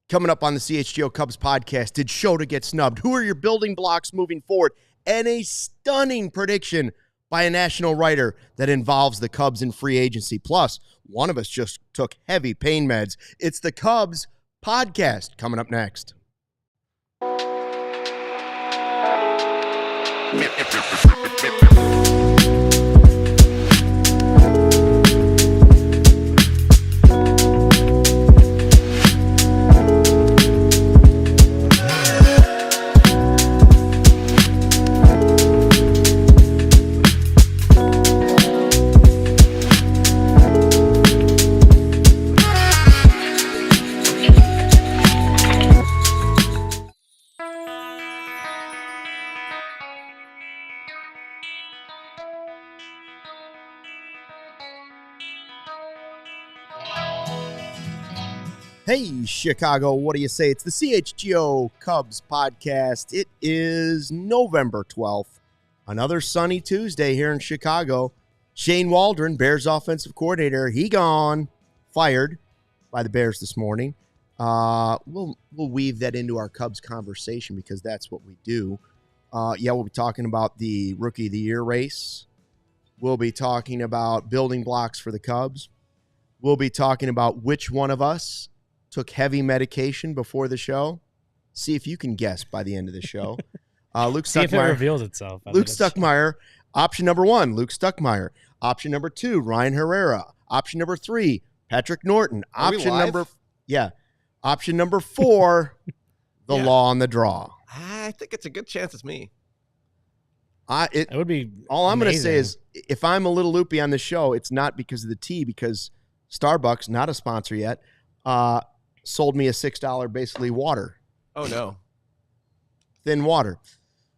Coming up on the CHGO Cubs podcast, did Shota get snubbed? Who are your building blocks moving forward? And a stunning prediction by a national writer that involves the Cubs in free agency. Plus, one of us just took heavy pain meds. It's the Cubs podcast coming up next. Hey, Chicago, what do you say? It's the CHGO Cubs podcast. It is November 12th, another sunny Tuesday here in Chicago. Shane Waldron, Bears offensive coordinator, he gone, fired by the Bears this morning. We'll weave that into our Cubs conversation because that's what we do. We'll be talking about the Rookie of the Year race. We'll be talking about building blocks for the Cubs. We'll be talking about which one of us took heavy medication before the show. See if you can guess by the end of the show. Luke See Stuckmeyer, if it reveals itself. Luke Stuckmeyer, option number 1, Luke Stuckmeyer. Option number 2, Ryan Herrera. Option number 3, Patrick Norton. Option number 4, the law on the draw. I think it's a good chance it's me. It would be all I'm going to say amazing. is if I'm a little loopy on the show, it's not because of the tea, because Starbucks, not a sponsor yet, sold me a $6 basically water. Oh, no. Thin water.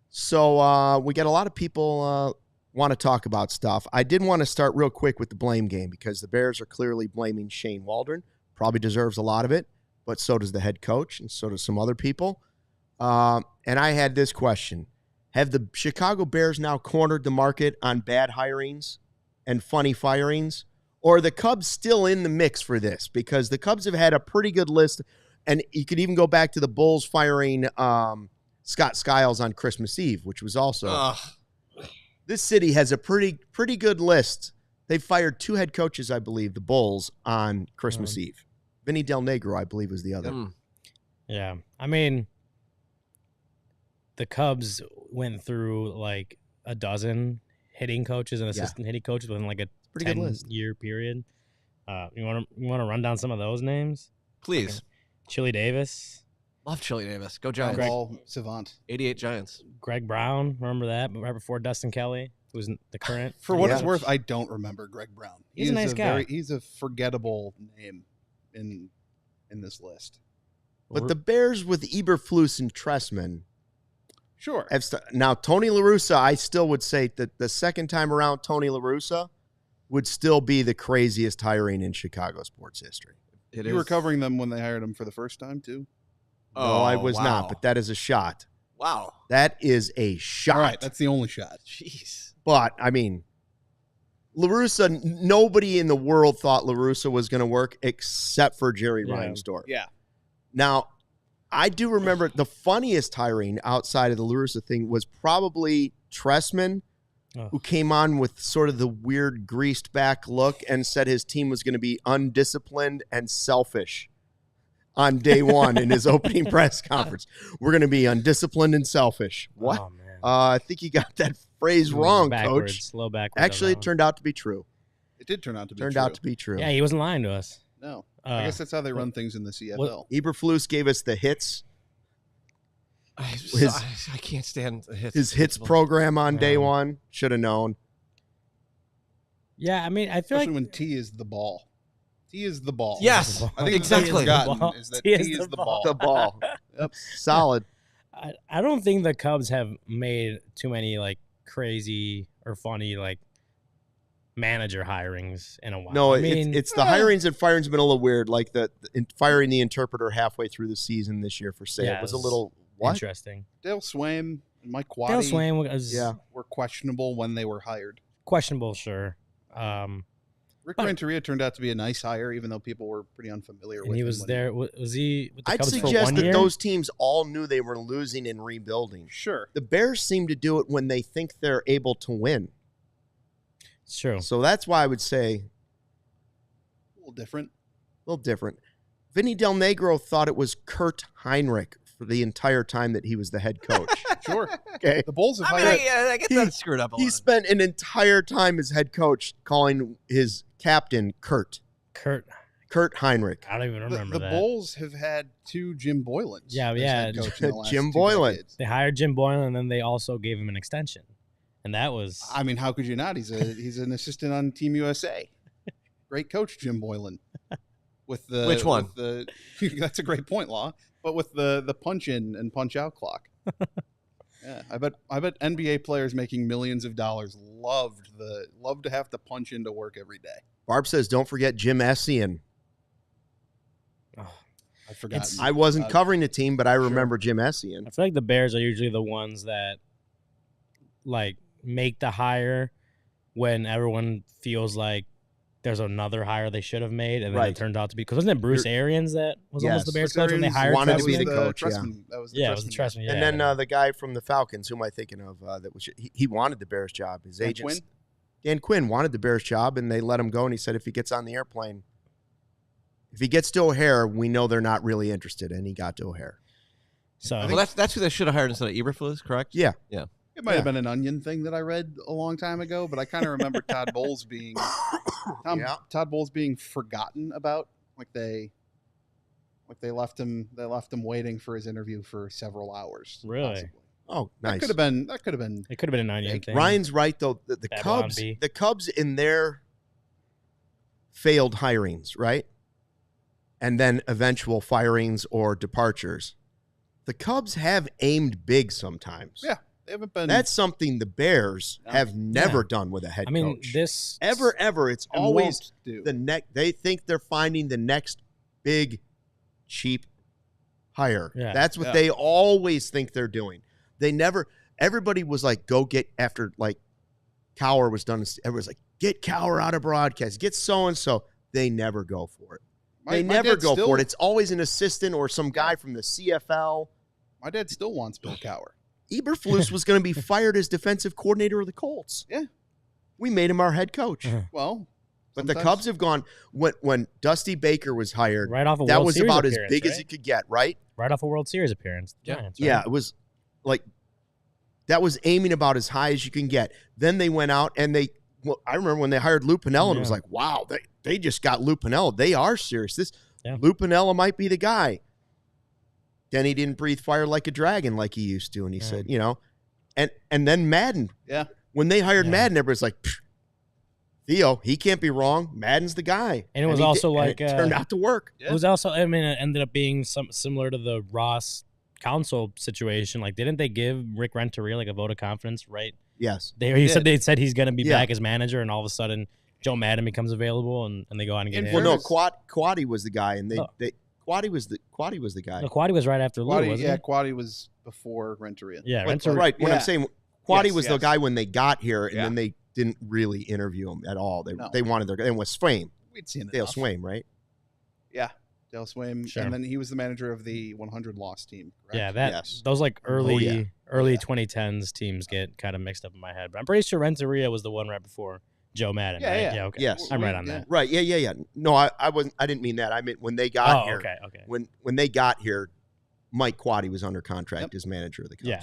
So we got a lot of people want to talk about stuff. I did want to start real quick with the blame game because the Bears are clearly blaming Shane Waldron. Probably deserves a lot of it, but so does the head coach and so does some other people. And I had this question. Have the Chicago Bears now cornered the market on bad hirings and funny firings? Or are the Cubs still in the mix for this? Because the Cubs have had a pretty good list, and you could even go back to the Bulls firing Scott Skiles on Christmas Eve, which was also this city has a pretty good list. They fired 2 head coaches, I believe, the Bulls on Christmas Eve. Vinny Del Negro, I believe, was the other. Yeah. I mean, the Cubs went through like a dozen hitting coaches and assistant hitting coaches within like a pretty good list. 10-year period. You want to run down some of those names? Please. Okay. Chili Davis. Love Chili Davis. Go Giants. Ball savant. 88 Giants. Greg Brown. Remember that? Right before Dustin Kelly, who was the current. For what it's worth, I don't remember Greg Brown. He's a nice guy. He's a forgettable name in this list. But the Bears with Eberflus and Tressman. Sure. Now, Tony La Russa, I still would say that the second time around, Tony La Russa would still be the craziest hiring in Chicago sports history. You were covering them when they hired him for the first time, too? No, I was not, but that is a shot. Wow. That is a shot. All right, that's the only shot. Jeez. But, I mean, La Russa, nobody in the world thought La Russa was going to work except for Jerry Reinsdorf. Yeah. Now, I do remember the funniest hiring outside of the La Russa thing was probably Tressman, who came on with sort of the weird greased back look and said his team was going to be undisciplined and selfish on day one in his opening press conference. We're going to be undisciplined and selfish. What? Oh, man. I think you got that phrase wrong, backwards, Coach. Slow backwards. Actually, it turned out to be true. It did turn out to be Turned true. out to be true. Yeah, he wasn't lying to us. No. I guess that's how they run things in the CFL. Eberflus gave us the hits. I can't stand the hits. His hits program on day one. Should have known. Yeah, I mean, I feel Especially like when T is the ball. T is the ball. Yes, I think exactly. Forgotten is that T is the ball. The ball. Yep. Solid. I don't think the Cubs have made too many like crazy or funny like manager hirings in a while. No, I mean, it's the hirings and firings have been a little weird. Like firing the interpreter halfway through the season this year for say it was a little interesting. Dale Swaim and Mike Waddy Dale Swaim was were questionable when they were hired. Questionable, sure. Rick Renteria turned out to be a nice hire, even though people were pretty unfamiliar with him. And he was there. Was he with the I'd Cubs for suggest 1 that year? those teams all knew they were losing and rebuilding. Sure. The Bears seem to do it when they think they're able to win. It's true. So that's why I would say A little different. a little different. Vinny Del Negro thought it was Kurt Heinrich for the entire time that he was the head coach. Sure. Okay. The Bulls have I mean, hired. I get that screwed up a He lot. spent an entire time as head coach calling his captain Kurt Heinrich. I don't even remember the that. Bulls have had 2 Jim Boylans. Yeah, as yeah. head coach in the last Jim 2 Boylan. decades. They hired Jim Boylan, and then they also gave him an extension, and that was I mean, how could you not? He's an assistant on Team USA. Great coach, Jim Boylan. With the Which one? That's a great point, Law. But with the punch in and punch out clock. Yeah, I bet NBA players making millions of dollars loved to have to punch into work every day. Barb says, don't forget Jim Essien. I forgot. I wasn't covering the team, but I remember Jim Essien. I feel like the Bears are usually the ones that like make the hire when everyone feels like there's another hire they should have made, and then Right. it turned out to be because wasn't it Bruce Arians that was almost the Bears coach when they Arians hired wanted to be Trestman? the coach, That was the Yeah, it was the Trestman. Yeah, And then the guy from the Falcons, who am I thinking of? That was he wanted the Bears job. His agent, Dan Quinn, wanted the Bears job, and they let him go. And he said if he gets on the airplane, if he gets to O'Hare, we know they're not really interested. And he got to O'Hare. so Well, that's who they should have hired instead of Eberflus, correct? Yeah. It might have been an Onion thing that I read a long time ago, but I kind of remember Todd Bowles being Todd Bowles being forgotten about. Like they left him waiting for his interview for several hours. Really? possibly. Oh, nice. That could have been. it could have been a 9-year thing. Ryan's right though. The Babylon Cubs, B. the Cubs in their failed hirings, right, and then eventual firings or departures. The Cubs have aimed big sometimes. Yeah, they haven't been. That's something the Bears have never done with a head I mean, coach. this Ever. It's and always won't do. the next. They think they're finding the next big, cheap hire. Yeah. That's what Yeah. they always think they're doing. They never. Everybody was like, go get after like Cowher was done. Everyone's like, get Cowher out of broadcast. Get so and so. They never go for it. They My never dad go still- for it. It's always an assistant or some guy from the CFL. My dad still wants Bill Cowher. Eberflus was going to be fired as defensive coordinator of the Colts. Yeah. We made him our head coach. Well, But the sometimes- Cubs have gone when Dusty Baker was hired. right off a That World was Series about as appearance, big as right? it could get, right? Right off a World Series appearance. Yeah. Giants, right? Yeah, it was like that was aiming about as high as you can get. Then they went out and I remember when they hired Lou Piniella, and it was Yeah. like, wow, they just got Lou Piniella. They are serious. Yeah. Lou Piniella might be the guy. Then he didn't breathe fire like a dragon like he used to, and he Yeah. said, and then Madden. Yeah. When they hired Yeah. Madden, everybody's like, Theo, he can't be wrong. Madden's the guy. And it was he also did- and like, it turned out to work. Yeah. It was also, I mean, it ended up being similar to the Ross Council situation. Like, didn't they give Rick Renteria like a vote of confidence, right? Yes. They said he's going to be Yeah. back as manager, and all of a sudden Joe Madden becomes available, and they go on and get In him. Well, no, fairness- Quaddy was the guy, and Oh. Quaddy was the guy. No, Quaddy was right after Lou, wasn't he? Quaddy was before Renteria. Yeah, Right, Renteria. right. What Yeah. I'm saying, Quaddy Yes, was the yes. guy when they got here, and Yeah. then they didn't really interview him at all. No. They wanted their guy. And with Swaim, We'd seen it. Dale Swaim, right? Yeah, Dale Swaim, Sure. and then he was the manager of the 100 loss team. Correct? Yeah, that Yes. those like early yeah. early Yeah. 2010s teams get kind of mixed up in my head, but I'm pretty sure Renteria was the one right before Joe Madden. Yeah, right? yeah. Okay. Yes. I'm right on that. Right. Yeah. No, I wasn't. I didn't mean that. I meant when they got Oh, here. okay. When they got here, Mike Quaddy was under contract Yep. as manager of the Cubs. Yeah.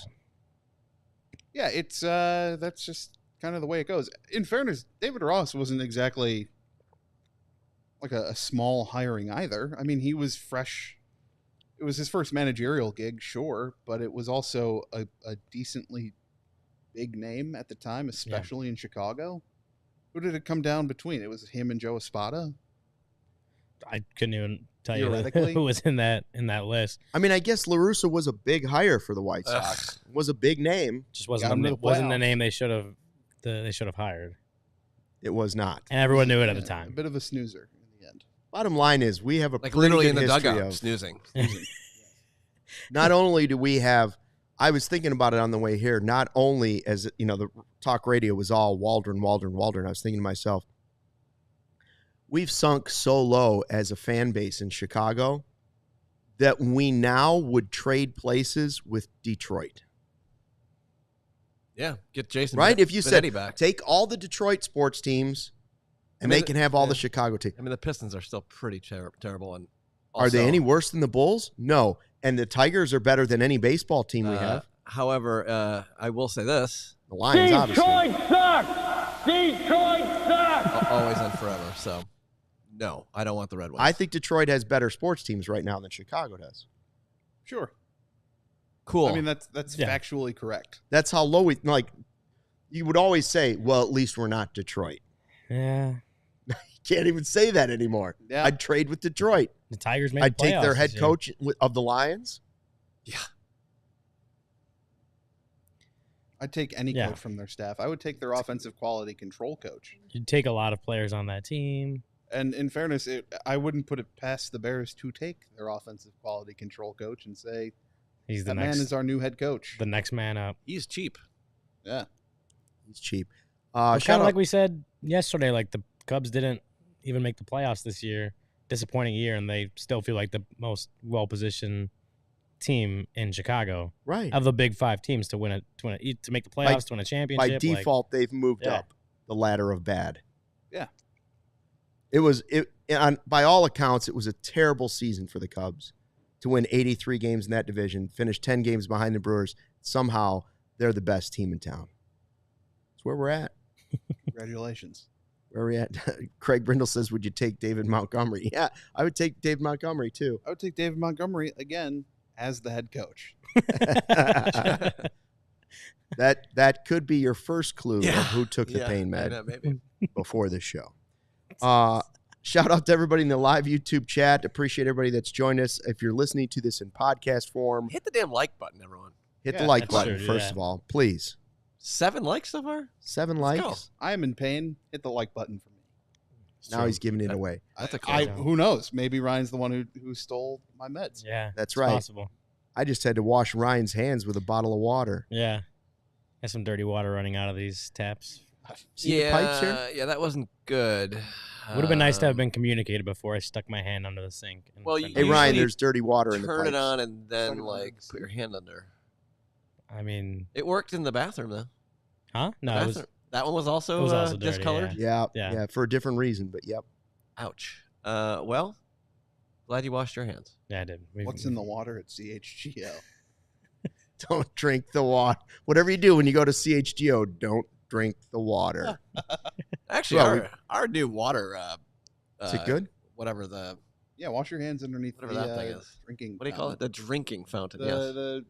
Yeah, it's that's just kind of the way it goes. In fairness, David Ross wasn't exactly like a small hiring either. I mean, he was fresh. It was his first managerial gig, sure, but it was also a decently big name at the time, especially in Chicago. Who did it come down between? It was him and Joe Espada. I couldn't even tell you Theoretically. who was in that list. I mean, I guess LaRussa was a big hire for the White Ugh. Sox. Was a big name. Just Got wasn't him to the the playoffs. name they should have hired, It was not. and everyone knew it at the A time. bit of a snoozer in the end. Bottom line is, we have a Like pretty literally good in the history dugout, of. snoozing. Not only do we have, I was thinking about it on the way here. Not only as the talk radio was all Waldron. I was thinking to myself, we've sunk so low as a fan base in Chicago that we now would trade places with Detroit. Yeah, get Jason. Right? If you said, Benetti back. take all the Detroit sports teams and they can have all the Chicago teams. I mean, the Pistons are still pretty terrible. And Are they any worse than the Bulls? No. And the Tigers are better than any baseball team we have. However, I will say this. The Lions, obviously. Detroit sucks! Detroit sucks! Always and forever. So, no, I don't want the Red Wings. I think Detroit has better sports teams right now than Chicago does. Sure. Cool. I mean, that's factually correct. That's how low we, like, you would always say, well, at least we're not Detroit. Yeah. You can't even say that anymore. Yeah. I'd trade with Detroit. The Tigers made I'd the take their playoffs head this year. coach of the Lions. Yeah. I'd take any Yeah. coach from their staff. I would take their offensive quality control coach. You'd take a lot of players on that team. And in fairness, I wouldn't put it past the Bears to take their offensive quality control coach and say, He's the that next man is our new head coach. the next man up. He's cheap. Yeah. He's cheap. Kind Shout of out, like we said yesterday, like the Cubs didn't even make the playoffs this year. Disappointing year, and they still feel like the most well-positioned team in Chicago right. of the big five teams to make the playoffs, to win a championship. By default, they've moved Yeah. up the ladder of bad. Yeah. By all accounts, it was a terrible season for the Cubs to win 83 games in that division, finish 10 games behind the Brewers. Somehow, they're the best team in town. That's where we're at. Congratulations. Where are we at? Craig Brindle says, would you take David Montgomery? Yeah, I would take David Montgomery, too. I would take David Montgomery again as the head coach. That could be your first clue of who took the pain med Maybe. before this show. Shout out to everybody in the live YouTube chat. Appreciate everybody that's joined us. If you're listening to this in podcast form, Hit the damn like button, everyone. hit the like that's button, true, first yeah. of all. Please. 7 likes so far? 7 Let's likes. go. I am in pain. Hit the like button for me. Now he's giving it away. That's a I, cool. who knows? Maybe Ryan's the one who stole my meds. Yeah, That's it's right. possible. I just had to wash Ryan's hands with a bottle of water. Yeah, there's some dirty water running out of these taps. See the pipes here? Yeah, that wasn't good. Would have been nice to have been communicated before I stuck my hand under the sink. and Well, turned you- Hey, it on. Ryan, Usually there's dirty water in the Turn pipes. it on and then, Turn it on like, and put your hand under. I mean, It worked in the bathroom, though. huh? No, The it was. bathroom- that one was also, it was also dirty, discolored? Yeah, Yeah. for a different reason, but yep. Ouch. Well, glad you washed your hands. Yeah, I did. What's in the water at CHGO? Don't drink the water. Whatever you do when you go to CHGO, don't drink the water. Actually, Well, our new water. Is it good? Whatever the Yeah, wash your hands underneath Whatever the that thing is. drinking. what do you call it? The drinking fountain. yes. The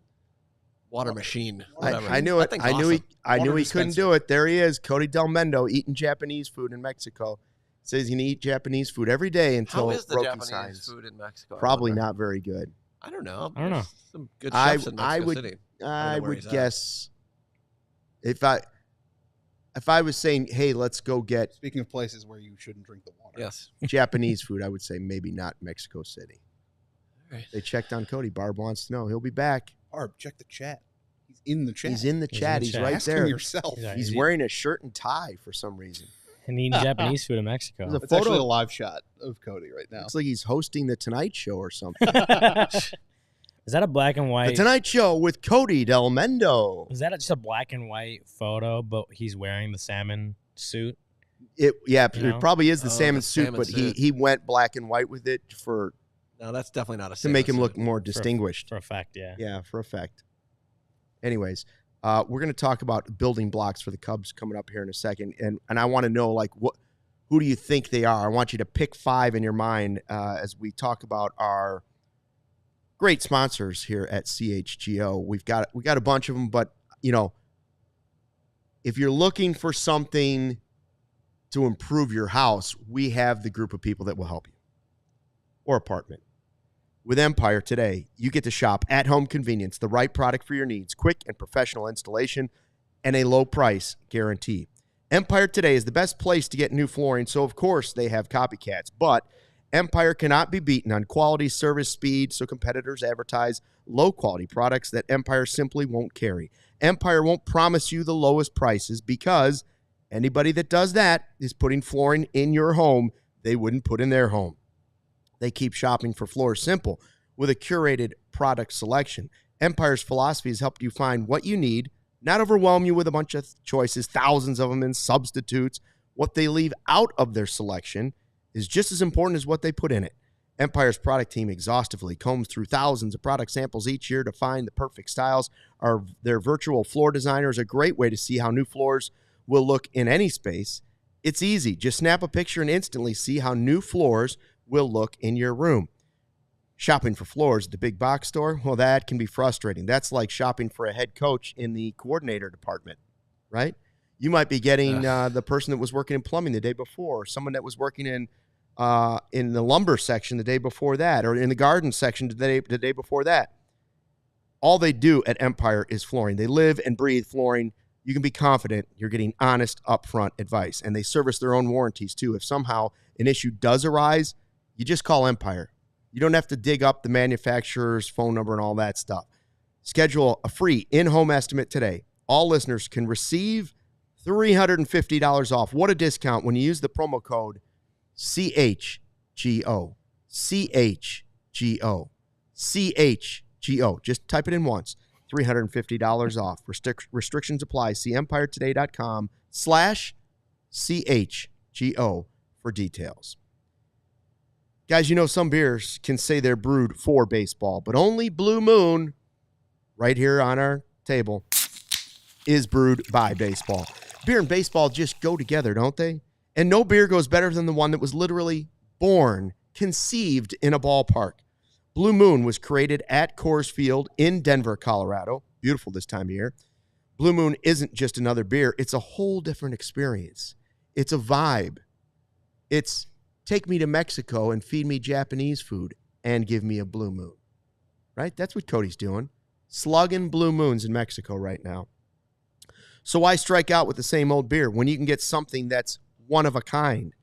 Water machine. I, Whatever. I knew it. That I thing's knew he. awesome. I knew Water he couldn't dispenser. do it. There he is, Cody Del Mendo, eating Japanese food in Mexico. Says he's gonna eat Japanese food every day until How is the broken Japanese signs. food in Mexico? I Probably wonder. not very good. I don't know. I don't know. There's some good I- chefs in Mexico I would- City. I where would he's at. guess if I was saying, hey, let's go get Speaking of places where you shouldn't drink the water. Yes. Japanese food, I would say maybe not Mexico City. All right. They checked on Cody. Barb wants to know. He'll be back. Barb, check the chat. He's in the chat. He's in the He's chat. in the He's chat. right Ask there. him yourself. Yeah, He's He's- wearing a shirt and tie for some reason. and eating Japanese food in Mexico. There's a It's actually photo. a live shot of Cody right now. Looks like he's hosting the Tonight Show or something. Is that a black and The white? Tonight Show with Cody Del Mendo. Is that just a black and white photo, but he's wearing the salmon suit? It You it know? probably is the Oh, salmon the suit, salmon but suit. he went black and white with it No, that's definitely not a to make him salmon look suit. more distinguished. For a fact, yeah. Yeah, for effect. Anyways, we're going to talk about building blocks for the Cubs coming up here in a second, and I want to know who do you think they are? I want you to pick 5 in your mind as we talk about our great sponsors here at CHGO. We got a bunch of them, but if you're looking for something to improve your house, we have the group of people that will help you, or apartment. With Empire today, you get to shop at home convenience, the right product for your needs, quick and professional installation, and a low price guarantee. Empire today is the best place to get new flooring, so of course they have copycats, but Empire cannot be beaten on quality, service, speed, so competitors advertise low-quality products that Empire simply won't carry. Empire won't promise you the lowest prices because anybody that does that is putting flooring in your home they wouldn't put in their home. They keep shopping for floors simple with a curated product selection. Empire's philosophy has helped you find what you need, not overwhelm you with a bunch of choices, thousands of them, and substitutes. What they leave out of their selection is just as important as what they put in it. Empire's product team exhaustively combs through thousands of product samples each year to find the perfect styles. Their virtual floor designer is a great way to see how new floors will look in any space. It's easy. Just snap a picture and instantly see how new floors will look in your room. Shopping for floors at the big box store, well, that can be frustrating. That's like shopping for a head coach in the coordinator department, right? You might be getting the person that was working in plumbing the day before, or someone that was working in the lumber section the day before that, or in the garden section the day before that. All they do at Empire is flooring. They live and breathe flooring. You can be confident you're getting honest, upfront advice. And they service their own warranties, too. If somehow an issue does arise, you just call Empire. You don't have to dig up the manufacturer's phone number and all that stuff. Schedule a free in-home estimate today. All listeners can receive $350 off. What a discount when you use the promo code CHGO. CHGO. CHGO. Just type it in once. $350 off. Restrictions apply. See empiretoday.com/CHGO for details. Guys, you know some beers can say they're brewed for baseball, but only Blue Moon, right here on our table, is brewed by baseball. Beer and baseball just go together, don't they? And no beer goes better than the one that was literally born, conceived in a ballpark. Blue Moon was created at Coors Field in Denver, Colorado. Beautiful this time of year. Blue Moon isn't just another beer. It's a whole different experience. It's a vibe. It's take me to Mexico and feed me Japanese food and give me a Blue Moon, right? That's what Cody's doing. Slugging Blue Moons in Mexico right now. So why strike out with the same old beer when you can get something that's one of a kind?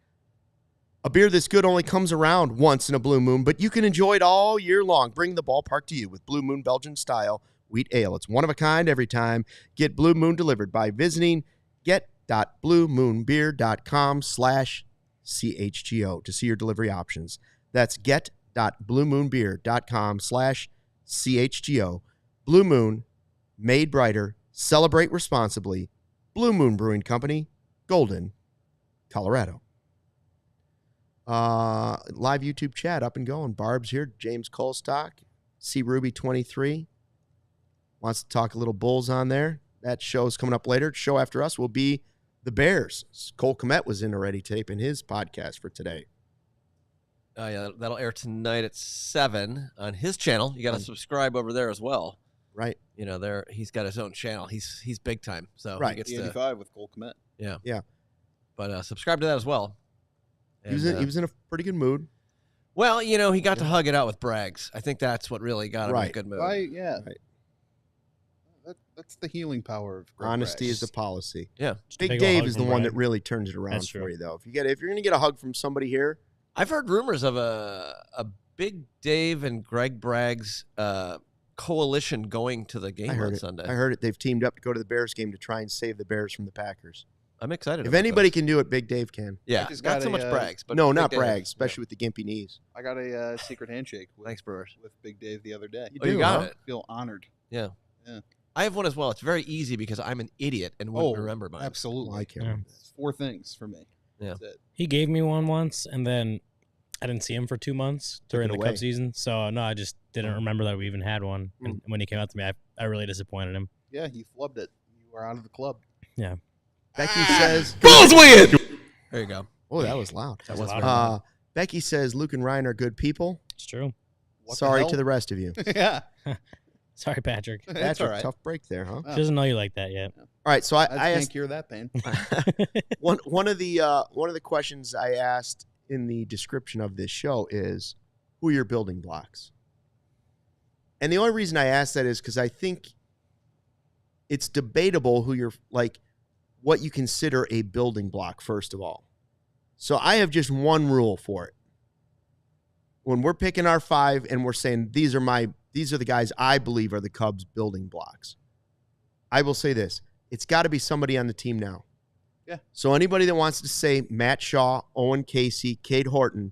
A beer this good only comes around once in a Blue Moon, but you can enjoy it all year long. Bring the ballpark to you with Blue Moon Belgian style wheat ale. It's one of a kind every time. Get Blue Moon delivered by visiting get.bluemoonbeer.com/CHGO to see your delivery options. That's get.bluemoonbeer.com/CHGO. Blue Moon, made brighter, celebrate responsibly. Blue Moon Brewing Company, Golden, Colorado. Live YouTube chat up and going. Barb's here. James Colstock. C Ruby 23 wants to talk a little Bulls on there. That show's coming up later. Show after us will be the Bears. Cole Kmet was in already taping his podcast for today. Yeah, that'll air tonight at 7 on his channel. You got to subscribe over there as well. Right. You know, he's got his own channel. He's big time. So right. He gets 85 with Cole Kmet. Yeah. Yeah. But subscribe to that as well. And, he was in a pretty good mood. Well, you know, he got to hug it out with Braggs. I think that's what really got him in a good mood. Yeah. Right. That's the healing power of honesty is the policy. Yeah. Big Dave is the one that really turns it around for you, though. If you're going to get a hug from somebody here, I've heard rumors of a Big Dave and Greg Braggs coalition going to the game on Sunday. I heard it. They've teamed up to go to the Bears game to try and save the Bears from the Packers. I'm excited. If anybody can do it, Big Dave can. Yeah, not so much Braggs, but no, not Braggs, especially with the gimpy knees. I got a secret handshake. Thanks, Brewers. With Big Dave the other day. You got it. I feel honored. Yeah. I have one as well. It's very easy because I'm an idiot and wouldn't remember mine. Absolutely. I can't. It's 4 things for me. Yeah. That's it. He gave me one once, and then I didn't see him for 2 months during the Cubs season. So, no, I just didn't remember that we even had one. And when he came out to me, I really disappointed him. Yeah, he flubbed it. You were out of the club. Yeah. Becky says... Bulls win! There you go. Oh, that was loud. That was loud. Becky says Luke and Ryan are good people. It's true. Sorry to the rest of you. Yeah. Sorry, Patrick. That's a tough break there, huh? She doesn't know you like that yet. All right, so I can't asked, cure that pain. one of the questions I asked in the description of this show is, who are your building blocks? And the only reason I asked that is because I think it's debatable who you're like, what you consider a building block, first of all. So I have just one rule for it. When we're picking our 5 and we're saying these are the guys I believe are the Cubs building blocks, I will say this. It's got to be somebody on the team now. Yeah. So anybody that wants to say Matt Shaw, Owen Casey, Cade Horton,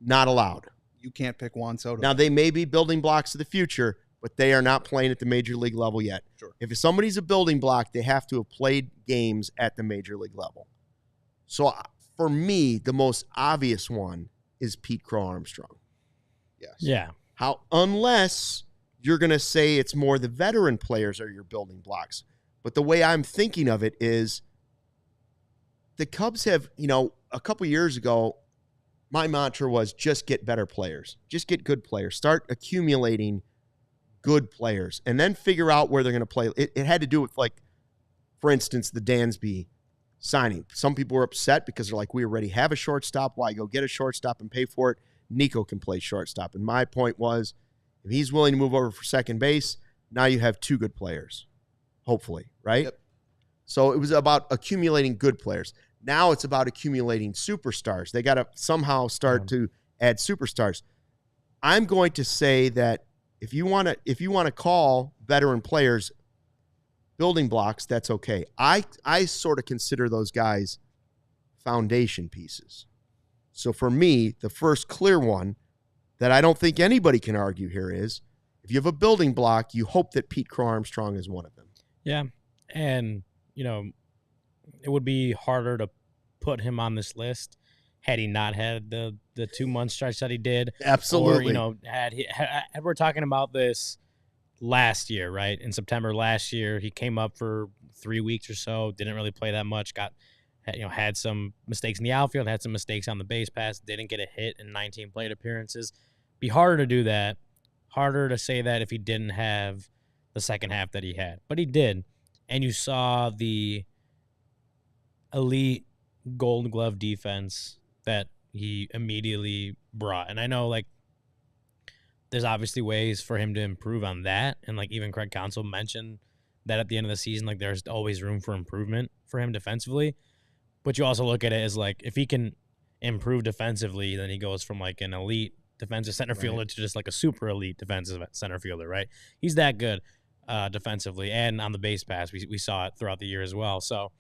not allowed. You can't pick Juan Soto. Now, they may be building blocks of the future, but they are not playing at the major league level yet. Sure. If somebody's a building block, they have to have played games at the major league level. So for me, the most obvious one is Pete Crow-Armstrong. Yes. Yeah. Unless you're going to say it's more the veteran players are your building blocks. But the way I'm thinking of it is the Cubs have, a couple years ago, my mantra was just get better players. Just get good players. Start accumulating good players and then figure out where they're going to play. It had to do with, like, for instance, the Dansby signing. Some people were upset because they're like, we already have a shortstop. Why go get a shortstop and pay for it? Nico can play shortstop. And my point was, if he's willing to move over for second base, now you have two good players, hopefully, right? Yep. So it was about accumulating good players. Now it's about accumulating superstars. They got to somehow start to add superstars. I'm going to say that if you want to call veteran players building blocks, that's okay. I sort of consider those guys foundation pieces. So for me, the first clear one that I don't think anybody can argue here is, if you have a building block, you hope that Pete Crow-Armstrong is one of them. Yeah. And, it would be harder to put him on this list had he not had the 2-month stretch that he did. Absolutely. Or, had we're talking about this last year, right? In September last year, he came up for 3 weeks or so, didn't really play that much, had some mistakes in the outfield, had some mistakes on the base pass, didn't get a hit in 19 plate appearances. Be harder to do that, harder to say that if he didn't have the second half that he had. But he did. And you saw the elite Gold Glove defense that he immediately brought. And I know, like, there's obviously ways for him to improve on that. And, like, even Craig Counsell mentioned that at the end of the season, like, there's always room for improvement for him defensively. But you also look at it as, like, if he can improve defensively, then he goes from, like, an elite defensive center fielder to just, like, a super elite defensive center fielder, right? He's that good defensively. And on the base pass, we saw it throughout the year as well. So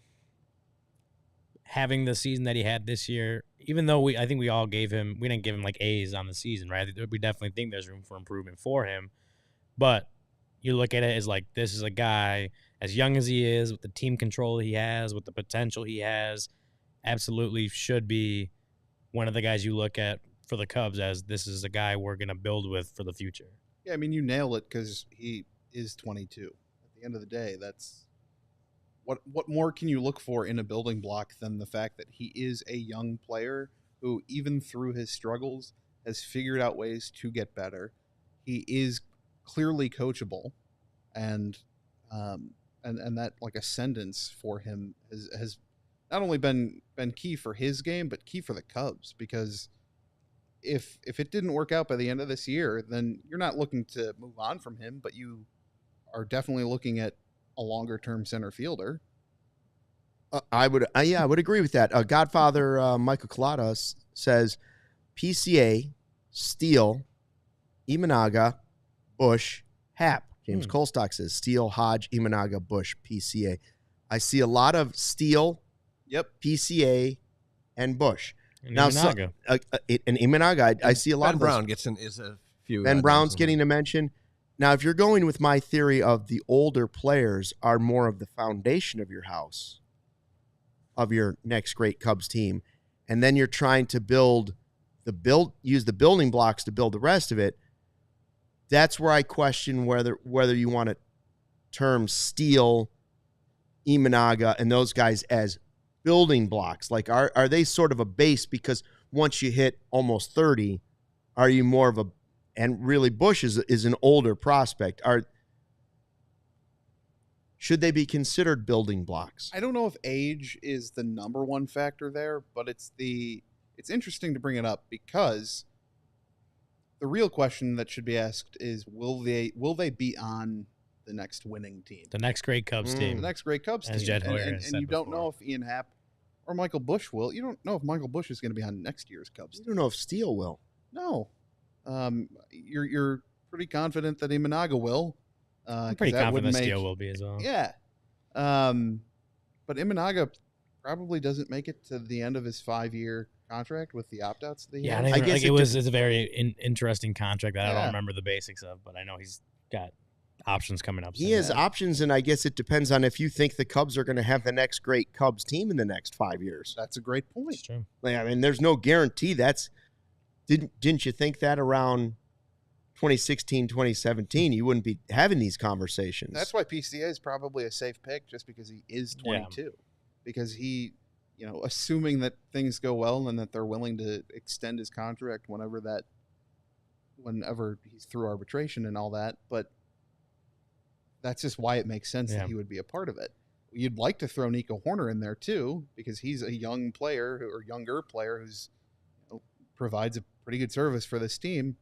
having the season that he had this year, even though I think we didn't give him like A's on the season, right? We definitely think there's room for improvement for him. But you look at it as, like, this is a guy, as young as he is, with the team control he has, with the potential he has, absolutely should be one of the guys you look at for the Cubs as this is a guy we're going to build with for the future. Yeah, I mean, you nail it because he is 22. At the end of the day, that's what more can you look for in a building block than the fact that he is a young player who, even through his struggles, has figured out ways to get better. He is clearly coachable, and that, like, ascendance for him has not only been key for his game, but key for the Cubs, because if it didn't work out by the end of this year, then you're not looking to move on from him, but you are definitely looking at a longer-term center fielder. I would agree with that. Godfather Michael Collada says PCA, Steele, Imanaga, Bush, Happ. James Colstock says Steele, Hodge, Imanaga, Bush, PCA. I see a lot of Steele, PCA, and Bush. And now, Imanaga. Imanaga, I see a lot of Brown those. is a few. Ben Brown's getting a mention. Now, if you're going with my theory of the older players are more of the foundation of your house, of your next great Cubs team, and then you're trying to use the building blocks to build the rest of it, that's where I question whether you want to term Steele, Imanaga, and those guys as building blocks. Like, are they sort of a base, because once you hit almost 30, are you more of a, and really Bush is an older prospect. Should they be considered building blocks? I don't know if age is the number one factor there, but it's interesting to bring it up, because the real question that should be asked is, will they be on the next winning team? The next great Cubs team. The next great Cubs As team. Jed Hoyer And you don't know if Ian Happ or Michael Bush will. You don't know if Michael Bush is going to be on next year's Cubs team. You don't know if Steele will. No. You're pretty confident that Imanaga will. I'm pretty confident that Steele will be as well. Yeah. But Imanaga probably doesn't make it to the end of his 5-year contract with the opt-outs that he has. I guess it's a very interesting contract that I don't Yeah. remember the basics of, but I know he's got options coming up. He has options, and I guess it depends on if you think the Cubs are going to have the next great Cubs team in the next 5 years. That's a great point. It's true. I mean, there's no guarantee. Didn't you think that around 2016, 2017, you wouldn't be having these conversations? That's why PCA is probably a safe pick, just because he is 22. Because he, assuming that things go well and that they're willing to extend his contract whenever he's through arbitration and all that. But that's just why it makes sense that he would be a part of it. You'd like to throw Nico Horner in there too, because he's a young player or younger player who's provides a pretty good service for this team.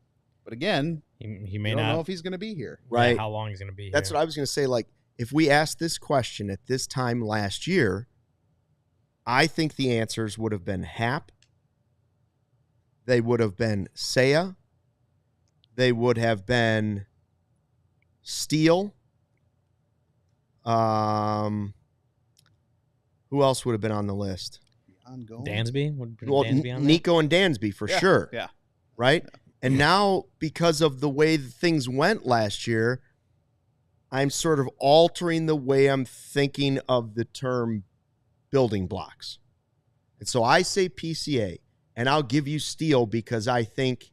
But again, he may don't not know if he's going to be here. Right. how long he's going to be That's here. what I was going to say. Like, if we asked this question at this time last year, I think the answers would have been Hap. They would have been Seiya. They would have been Steele. Who else would have been on the list? Dansby? Would Well, Dansby on there? Nico and Dansby for sure. Yeah. Right? And now, because of the way things went last year, I'm sort of altering the way I'm thinking of the term building blocks. And so I say PCA, and I'll give you Steele because I think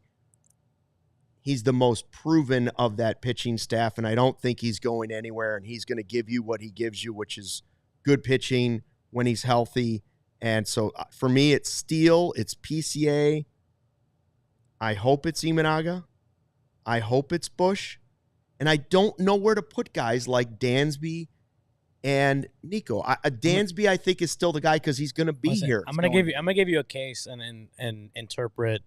he's the most proven of that pitching staff, and I don't think he's going anywhere, and he's going to give you what he gives you, which is good pitching when he's healthy. And so for me, it's Steele, it's PCA. I hope it's Imanaga. I hope it's Bush. And I don't know where to put guys like Dansby and Nico. Dansby, I think, is still the guy because he's going to be here. I'm gonna give you a case and interpret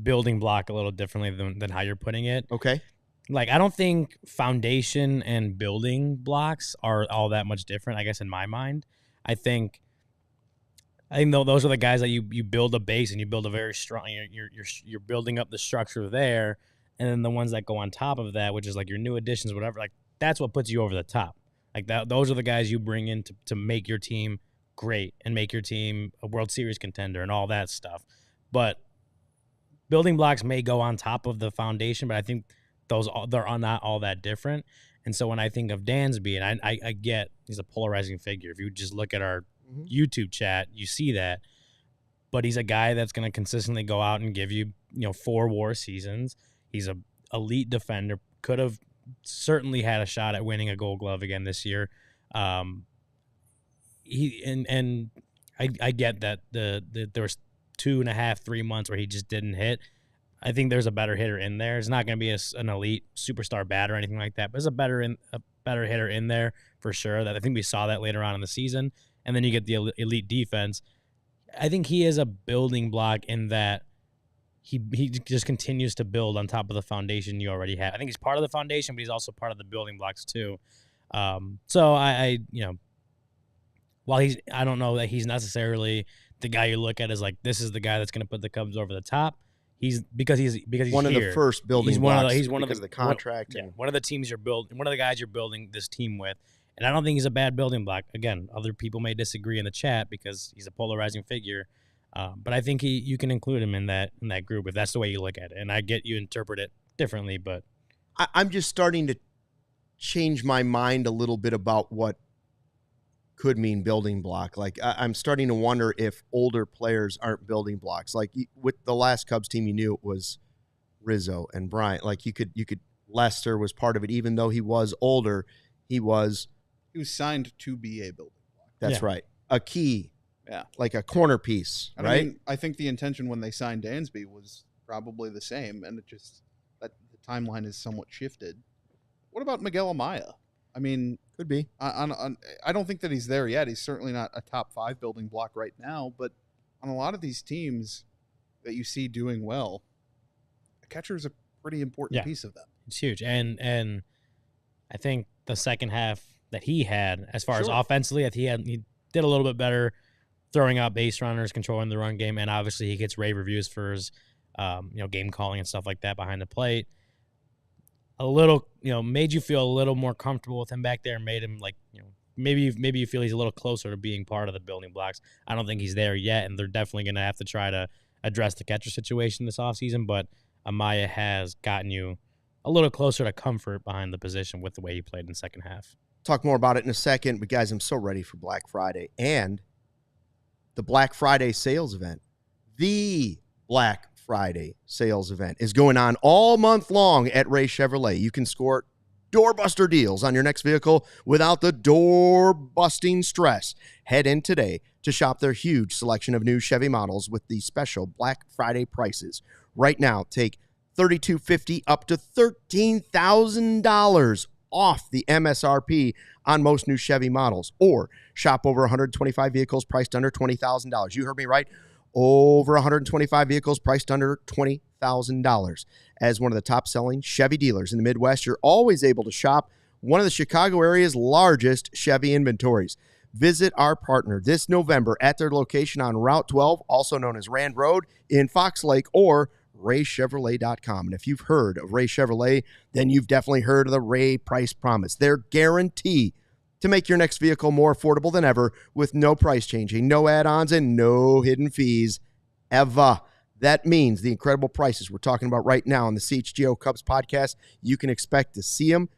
building block a little differently than how you're putting it. Okay. Like, I don't think foundation and building blocks are all that much different, I guess, in my mind. I think those are the guys that you build a base and you build a very strong. You're building up the structure there, and then the ones that go on top of that, which is like your new additions, whatever. Like, that's what puts you over the top. Like that, those are the guys you bring in to make your team great and make your team a World Series contender and all that stuff. But building blocks may go on top of the foundation, but I think they're not all that different. And so when I think of Dansby, and I get he's a polarizing figure. If you just look at our YouTube chat, you see that. But he's a guy that's going to consistently go out and give you 4 WAR seasons. He's a elite defender. Could have certainly had a shot at winning a Gold Glove again this year. I get that there was 2.5, 3 months where he just didn't hit. I think there's a better hitter in there. It's not going to be an elite superstar bat or anything like that, but there's a better hitter in there for sure. That I think we saw that later on in the season. And then you get the elite defense. I think he is a building block in that he just continues to build on top of the foundation you already have. I think he's part of the foundation, but he's also part of the building blocks too. So I while I don't know that he's necessarily the guy you look at as like, this is the guy that's going to put the Cubs over the top. He's one of the first building blocks. He's one of the contract. One of the teams you're building. One of the guys you're building this team with. And I don't think he's a bad building block. Again, other people may disagree in the chat because he's a polarizing figure. But I think you can include him in that group if that's the way you look at it. And I get you interpret it differently, but I'm just starting to change my mind a little bit about what could mean building block. Like I'm starting to wonder if older players aren't building blocks. Like with the last Cubs team, you knew it was Rizzo and Bryant. Like you could Lester was part of it, even though he was older. He was signed to be a building block. That's right. A key. Yeah. Like a corner piece, right? I mean, I think the intention when they signed Dansby was probably the same, and it just that the timeline is somewhat shifted. What about Miguel Amaya? I mean, could be. I don't think that he's there yet. He's certainly not a top 5 building block right now, but on a lot of these teams that you see doing well, a catcher is a pretty important piece of them. It's huge. And I think the second half that he had, as far as offensively, he did a little bit better throwing out base runners, controlling the run game, and obviously he gets rave reviews for his game calling and stuff like that behind the plate. A little, made you feel a little more comfortable with him back there, and made maybe you feel he's a little closer to being part of the building blocks. I don't think he's there yet, and they're definitely going to have to try to address the catcher situation this offseason, but Amaya has gotten you a little closer to comfort behind the position with the way he played in the second half. Talk more about it in a second, but guys, I'm so ready for Black Friday and the Black Friday sales event. The Black Friday sales event is going on all month long at Ray Chevrolet. You can score doorbuster deals on your next vehicle without the door-busting stress. Head in today to shop their huge selection of new Chevy models with the special Black Friday prices. Right now, take $3,250 up to $13,000 off the MSRP on most new Chevy models, or shop over 125 vehicles priced under $20,000. You heard me right. Over 125 vehicles priced under $20,000. As one of the top-selling Chevy dealers in the Midwest, you're always able to shop one of the Chicago area's largest Chevy inventories. Visit our partner this November at their location on Route 12, also known as Rand Road, in Fox Lake, or RayChevrolet.com. And if you've heard of Ray Chevrolet, then you've definitely heard of the Ray Price Promise. Their guarantee to make your next vehicle more affordable than ever with no price changing, no add-ons, and no hidden fees ever. That means the incredible prices we're talking about right now on the CHGO Cubs podcast, you can expect to see them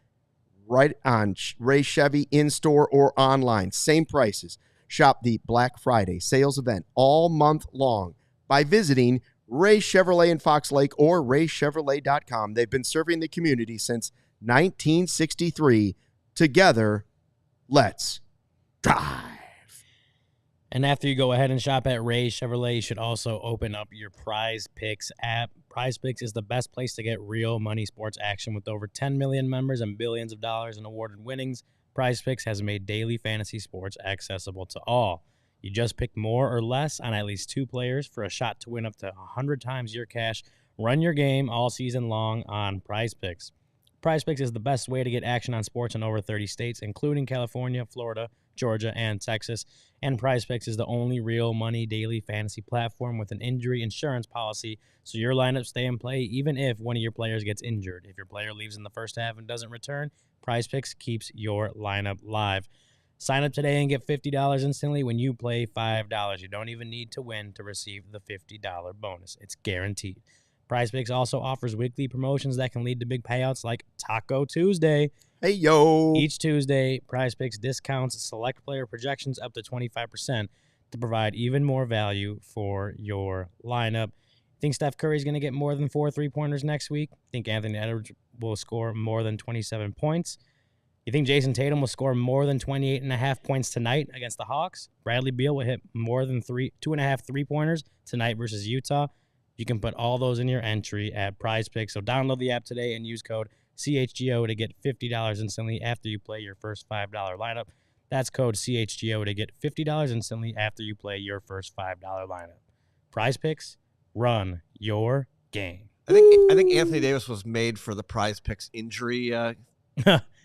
right on Ray Chevy in-store or online. Same prices. Shop the Black Friday sales event all month long by visiting Ray Chevrolet in Fox Lake or RayChevrolet.com. They've been serving the community since 1963. Together, let's drive. And after you go ahead and shop at Ray Chevrolet, you should also open up your Prize Picks app. Prize Picks is the best place to get real money sports action with over 10 million members and billions of dollars in awarded winnings. Prize Picks has made daily fantasy sports accessible to all. You just pick more or less on at least 2 players for a shot to win up to 100 times your cash. Run your game all season long on Prize Picks. Prize Picks is the best way to get action on sports in over 30 states, including California, Florida, Georgia, and Texas. And Prize Picks is the only real money daily fantasy platform with an injury insurance policy, so your lineups stay in play even if one of your players gets injured. If your player leaves in the first half and doesn't return, Prize Picks keeps your lineup live. Sign up today and get $50 instantly when you play $5. You don't even need to win to receive the $50 bonus. It's guaranteed. Prize Picks also offers weekly promotions that can lead to big payouts like Taco Tuesday. Hey, yo. Each Tuesday, Prize Picks discounts select player projections up to 25% to provide even more value for your lineup. Think Steph Curry's going to get more than 4 3-pointers next week? Think Anthony Edwards will score more than 27 points? You think Jason Tatum will score more than 28.5 points tonight against the Hawks? Bradley Beal will hit more than 2.5 3-pointers tonight versus Utah? You can put all those in your entry at Prize Picks. So download the app today and use code CHGO to get $50 instantly after you play your first $5 lineup. That's code CHGO to get $50 instantly after you play your first $5 lineup. Prize Picks, run your game. I think Anthony Davis was made for the Prize Picks injury,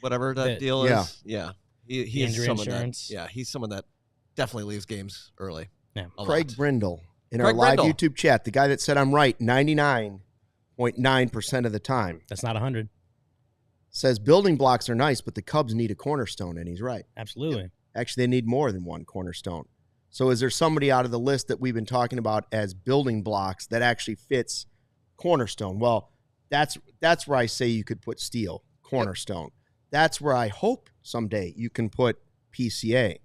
whatever that deal is. Yeah, he is injury someone insurance. he's someone that definitely leaves games early. Yeah. Craig Brindle in our live YouTube chat, the guy that said I'm right 99.9% of the time. That's not 100. Says building blocks are nice, but the Cubs need a cornerstone, and he's right. Absolutely. Yep. Actually, they need more than one cornerstone. So is there somebody out of the list that we've been talking about as building blocks that actually fits cornerstone? Well, that's where I say you could put steel, cornerstone. Yep. That's where I hope someday you can put PCA.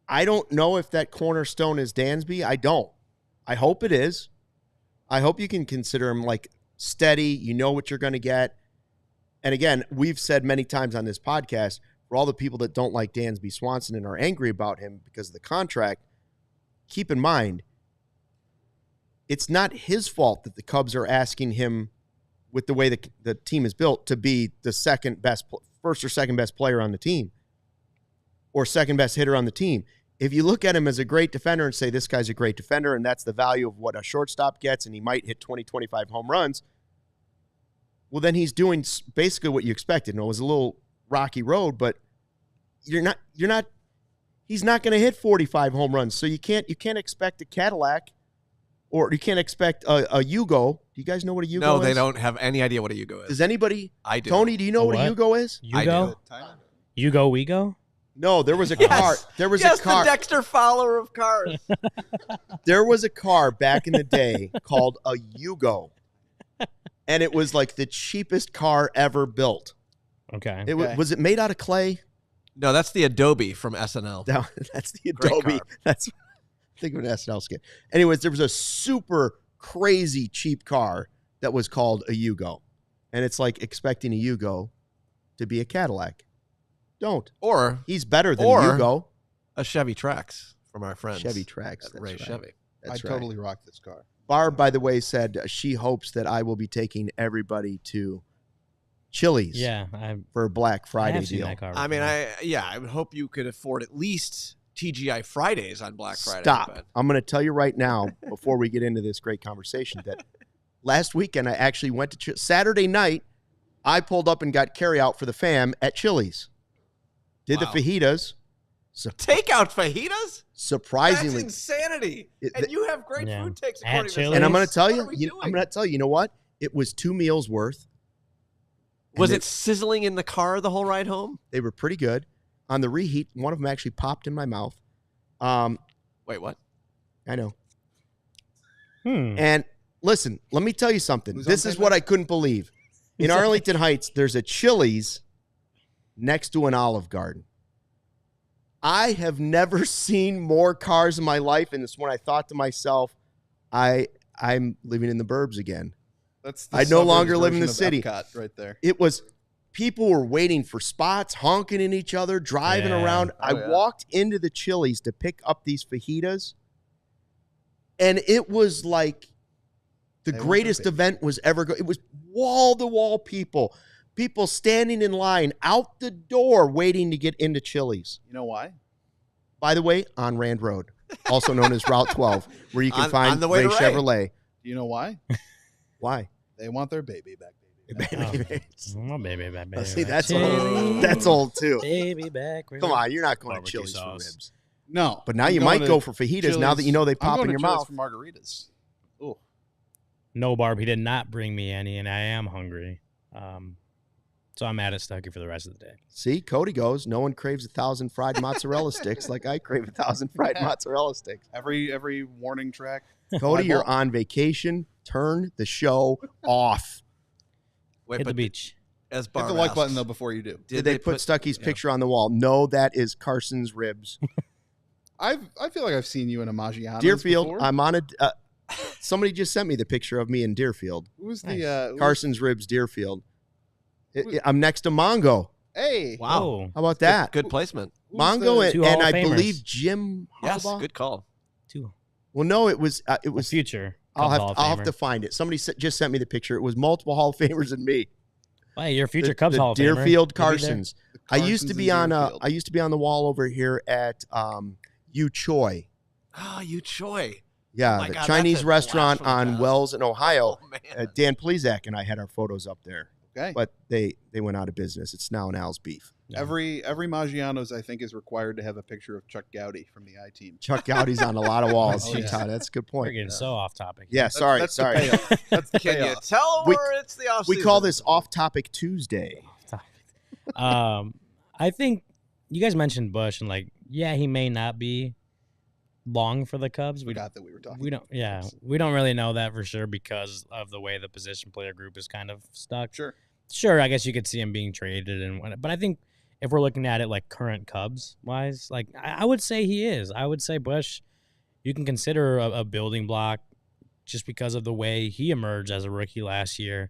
I don't know if that cornerstone is Dansby. I don't. I hope it is. I hope you can consider him like steady. You know what you're going to get. And again, we've said many times on this podcast, for all the people that don't like Dansby Swanson and are angry about him because of the contract, keep in mind, it's not his fault that the Cubs are asking him, with the way the team is built, to be the first or second best player on the team or second best hitter on the team. If you look at him as a great defender and say this guy's a great defender and that's the value of what a shortstop gets and he might hit 20, 25 home runs, well, then he's doing basically what you expected. And it was a little rocky road, but he's not going to hit 45 home runs. So you can't expect a Cadillac, or you can't expect a Yugo. Do you guys know what a Yugo is? No, they don't have any idea what a Yugo is. Does anybody? I do. Tony, do you know what a Yugo is? Yugo? You go, we go. No, there was a Yes. car. There was Yes, a car. the Dexter Fowler of cars. There was a car back in the day called a Yugo, and it was like the cheapest car ever built. Okay. Was it made out of clay? No, that's the Adobe from SNL. No, that's the Great Adobe. car. That's think of an SNL skit. Anyways, there was a super crazy cheap car that was called a Yugo, and it's like expecting a Yugo to be a Cadillac. Don't. Or He's better than a Or- Yugo. a Chevy Trax from our friends. Chevy Trax. at That's Ray right. Chevy. That's I right. totally rock this car. Barb, by the way, said she hopes that I will be taking everybody to Chili's Yeah, I for a Black Friday have seen deal. that car. I mean, before. I would hope you could afford at least TGI Fridays on Black Friday. Stop. but- I'm going to tell you right now, before we get into this great conversation, that last weekend I actually went to Saturday night. I pulled up and got carryout for the fam at Chili's. Did Wow. the fajitas. Takeout fajitas? Surprisingly. That's insanity. It- And you have great Yeah. food takes At according to Chili's. this. And I'm going to tell What you, are we I'm doing? going to tell you, you know what? It was 2 meals worth. And Was they- it sizzling in the car the whole ride home? They were pretty good. On the reheat, one of them actually popped in my mouth. Wait, what? I know. Hmm. And listen, let me tell you something. Who's This on is what I couldn't believe. In Arlington Heights, there's a Chili's next to an Olive Garden. I have never seen more cars in my life, and this when I thought to myself, I'm living in the burbs again. That's the I no suburbs longer live in version the of city. Epcot right there. It was people were waiting for spots, honking at each other, driving Yeah. around. Oh, I yeah. walked into the Chili's to pick up these fajitas, and it was like the They want their greatest baby. event was ever. It was wall to wall people standing in line out the door waiting to get into Chili's. You know why? By the way, on Rand Road, also known as Route 12, where you can On find the way Ray to Ray. Chevrolet. Do you know why? Why? They want their baby back, baby. Oh, baby, baby. See, that's Chili's. old. That's old too. Baby back. Come on, you're not going to Barbecue Chili's for sauce. ribs. No. But now I'm you going might to go for fajitas now that Chili's- you know they I'm pop going in to your Chili's mouth. for margaritas. Oh, No, Barb, he did not bring me any, and I am hungry. So I'm mad at Stucky for the rest of the day. See, Cody goes, no one craves 1,000 fried mozzarella sticks like I crave 1,000 fried mozzarella sticks. every warning track. Cody, I you're bought- on vacation. Turn the show off. Wait, Hit the but beach. as Hit Barb the like asked, button though before you do. Did they put Stucky's yeah. picture on the wall? No, that is Carson's ribs. I feel like I've seen you in a Maggiano's Deerfield, before. I'm on a. Somebody just sent me the picture of me in Deerfield. Who's Nice. the who's- Carson's ribs, Deerfield. I'm next to Mongo. Hey, Wow. Oh, How about that? Good placement. who's Mongo the- Two and Hall I of Famers. believe Jim Yes, Harbaugh. good call. two. Well, no, it was Future. I'll Cubs Hall have of I'll have Famer. to find it. Somebody just sent me the picture. It was multiple Hall of Famers and me. Hey, you're a future The- Cubs the Hall of Famer. Deerfield You'll be there. Carsons. I used to Carsons be in on Deerfield. I used to be on the wall over here at U Choi. Ah, you Choi. Yeah, Oh my the God, that's Chinese a restaurant blast from the on past. Wells in Ohio. Oh, man. Dan Plezak and I had our photos up there, Okay. but they went out of business. It's now an Al's Beef. No. Every Maggiano's I think is required to have a picture of Chuck Gowdy from the I Team. Chuck Gowdy's on a lot of walls. Oh, yeah. Todd, that's a good We're point. getting so off topic. Yeah, sorry. That's sorry. The payoff. That's the Can you payoff. tell We- where it's the off We call this Off Topic Tuesday. I think you guys mentioned Bush and yeah, he may not be long for the Cubs. We got that we were talking. We don't. Yeah, we don't really know that for sure because of the way the position player group is kind of stuck. Sure. I guess you could see him being traded but I think if we're looking at it like current Cubs wise, I would say he is. I would say Bush, you can consider a building block just because of the way he emerged as a rookie last year.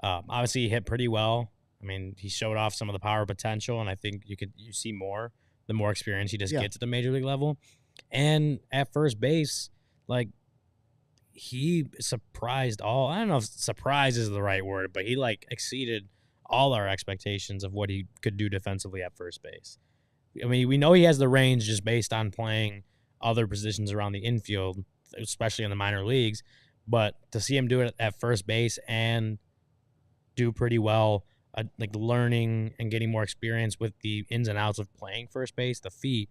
Obviously, he hit pretty well. I mean, he showed off some of the power potential, and I think you see more the more experience he just Yeah. gets at the major league level. And at first base, he surprised all. I don't know if surprise is the right word, but he exceeded all our expectations of what he could do defensively at first base. I mean, we know he has the range just based on playing other positions around the infield, especially in the minor leagues. But to see him do it at first base and do pretty well, learning and getting more experience with the ins and outs of playing first base, the feet,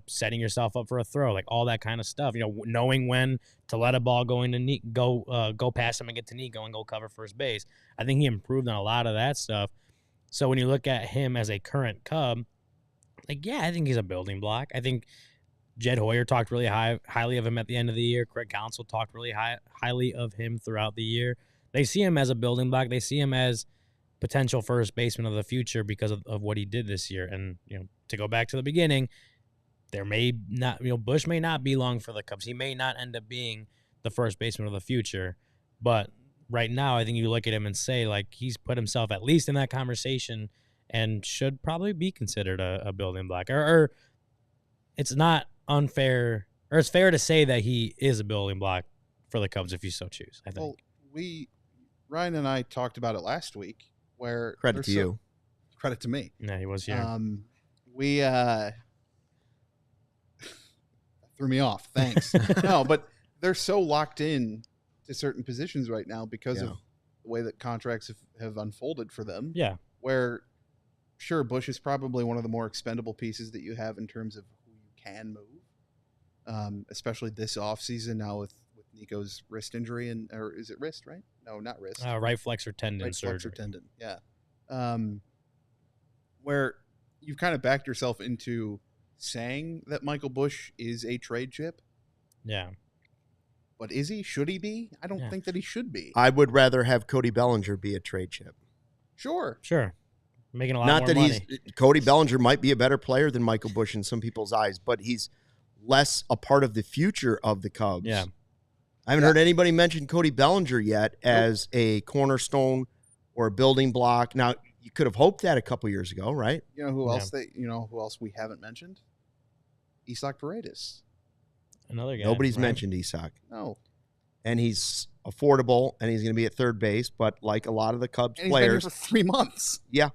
setting yourself up for a throw, all that kind of stuff. Knowing when to let a ball go into knee, go past him and get to Nico and go cover first base. I think he improved on a lot of that stuff. So when you look at him as a current Cub, like, yeah, I think he's a building block. I think Jed Hoyer talked really highly of him at the end of the year. Craig Counsell talked really highly of him throughout the year. They see him as a building block. They see him as potential first baseman of the future because of what he did this year. And, to go back to the beginning, there may not, Bush may not be long for the Cubs. He may not end up being the first baseman of the future. But right now, I think you look at him and say, like, he's put himself at least in that conversation and should probably be considered a building block. Or it's not unfair, or it's fair to say that he is a building block for the Cubs if you so choose, I think. Well, Ryan and I talked about it last week, where Credit to you. Credit to me. Yeah, he was here. We threw me off. Thanks. No, but they're so locked in to certain positions right now because of the way that contracts have unfolded for them. Yeah. Where, sure, Bush is probably one of the more expendable pieces that you have in terms of who you can move, especially this offseason now with Nico's wrist injury. Or is it wrist, right? No, not wrist. Right flexor tendon right surgery. Flexor tendon, yeah. Where you've kind of backed yourself into saying that Michael Bush is a trade chip. Yeah. But is he? Should he be? I don't think that he should be. I would rather have Cody Bellinger be a trade chip. Sure. Making a lot Not more that money. Cody Bellinger might be a better player than Michael Bush in some people's eyes, but he's less a part of the future of the Cubs. Yeah. I haven't heard anybody mention Cody Bellinger yet as a cornerstone or a building block. Now, you could have hoped that a couple years ago, right? You know who else who else we haven't mentioned? Isak Paredes. Another guy. Nobody's right? mentioned Isak. No. And he's affordable, and he's going to be at third base, but like a lot of the Cubs And players. He's been here for 3 months. Yeah.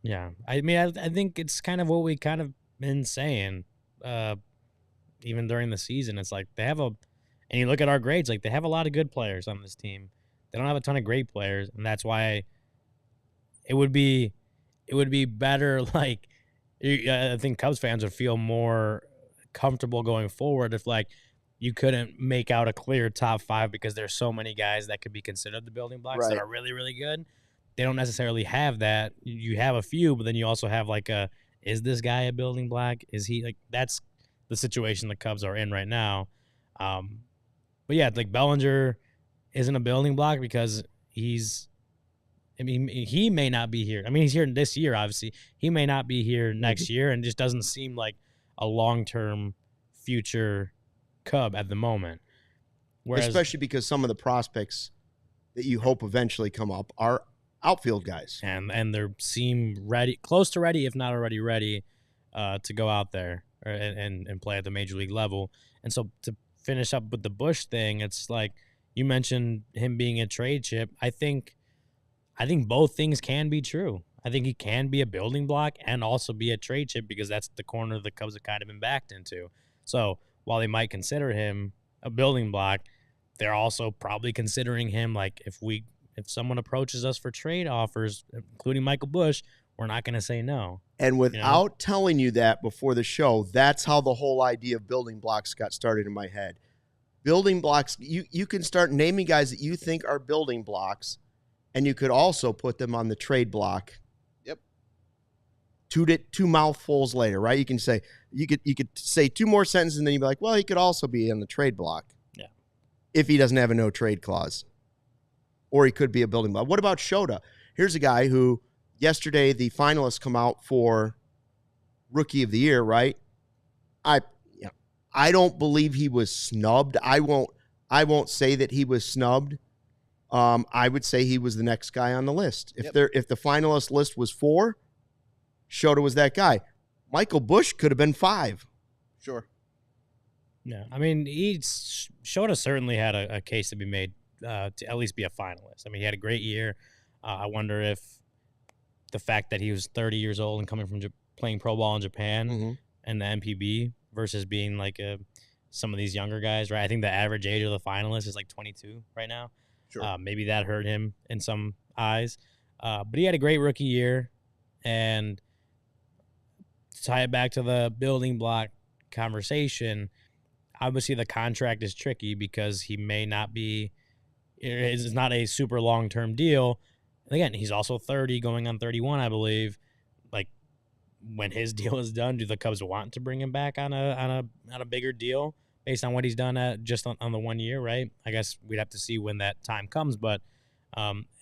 Yeah. I mean, I think it's kind of what we kind of been saying even during the season. It's like they have and you look at our grades, like they have a lot of good players on this team. They don't have a ton of great players, and that's why it would be better, like, I think Cubs fans would feel more comfortable going forward if, like, you couldn't make out a clear top 5 because there's so many guys that could be considered the building blocks that are really, really good. They don't necessarily have that. You have a few, but then you also have, like, is this guy a building block? Is he, like, that's the situation the Cubs are in right now. But yeah, like, Bellinger isn't a building block because he may not be here. I mean, he's here this year, obviously. He may not be here next year, and just doesn't seem like a long-term future Cub at the moment. Whereas, especially because some of the prospects that you hope eventually come up are outfield guys. And they seem ready, close to ready, if not already ready, to go out there and play at the major league level. And so to finish up with the Bush thing, it's like you mentioned him being a trade chip. I think both things can be true. I think he can be a building block and also be a trade chip because that's the corner the Cubs have kind of been backed into. So while they might consider him a building block, they're also probably considering him, like, if someone approaches us for trade offers, including Michael Bush, we're not going to say no. And without telling you that before the show, that's how the whole idea of building blocks got started in my head. Building blocks, you can start naming guys that you think are building blocks, and you could also put them on the trade block. Yep. Two mouthfuls later, right? You can say you could say 2 more sentences, and then you'd be like, well, he could also be on the trade block. Yeah. If he doesn't have a no trade clause. Or he could be a building block. What about Shota? Here's a guy who yesterday the finalists come out for Rookie of the Year, right? I don't believe he was snubbed. I won't say that he was snubbed. I would say he was the next guy on the list. If the finalist list was 4, Shota was that guy. Michael Bush could have been 5. Sure. Yeah, I mean, Shota certainly had a case to be made to at least be a finalist. I mean, he had a great year. I wonder if the fact that he was 30 years old and coming from playing pro ball in Japan and the MPB versus being like some of these younger guys, right? I think the average age of the finalist is like 22 right now. Sure. Maybe that hurt him in some eyes. But he had a great rookie year. And to tie it back to the building block conversation, obviously the contract is tricky because he may not be – it's not a super long-term deal. And again, he's also 30, going on 31, I believe. Like, when his deal is done, do the Cubs want to bring him back on a bigger deal based on what he's done just on the 1 year, right? I guess we'd have to see when that time comes, but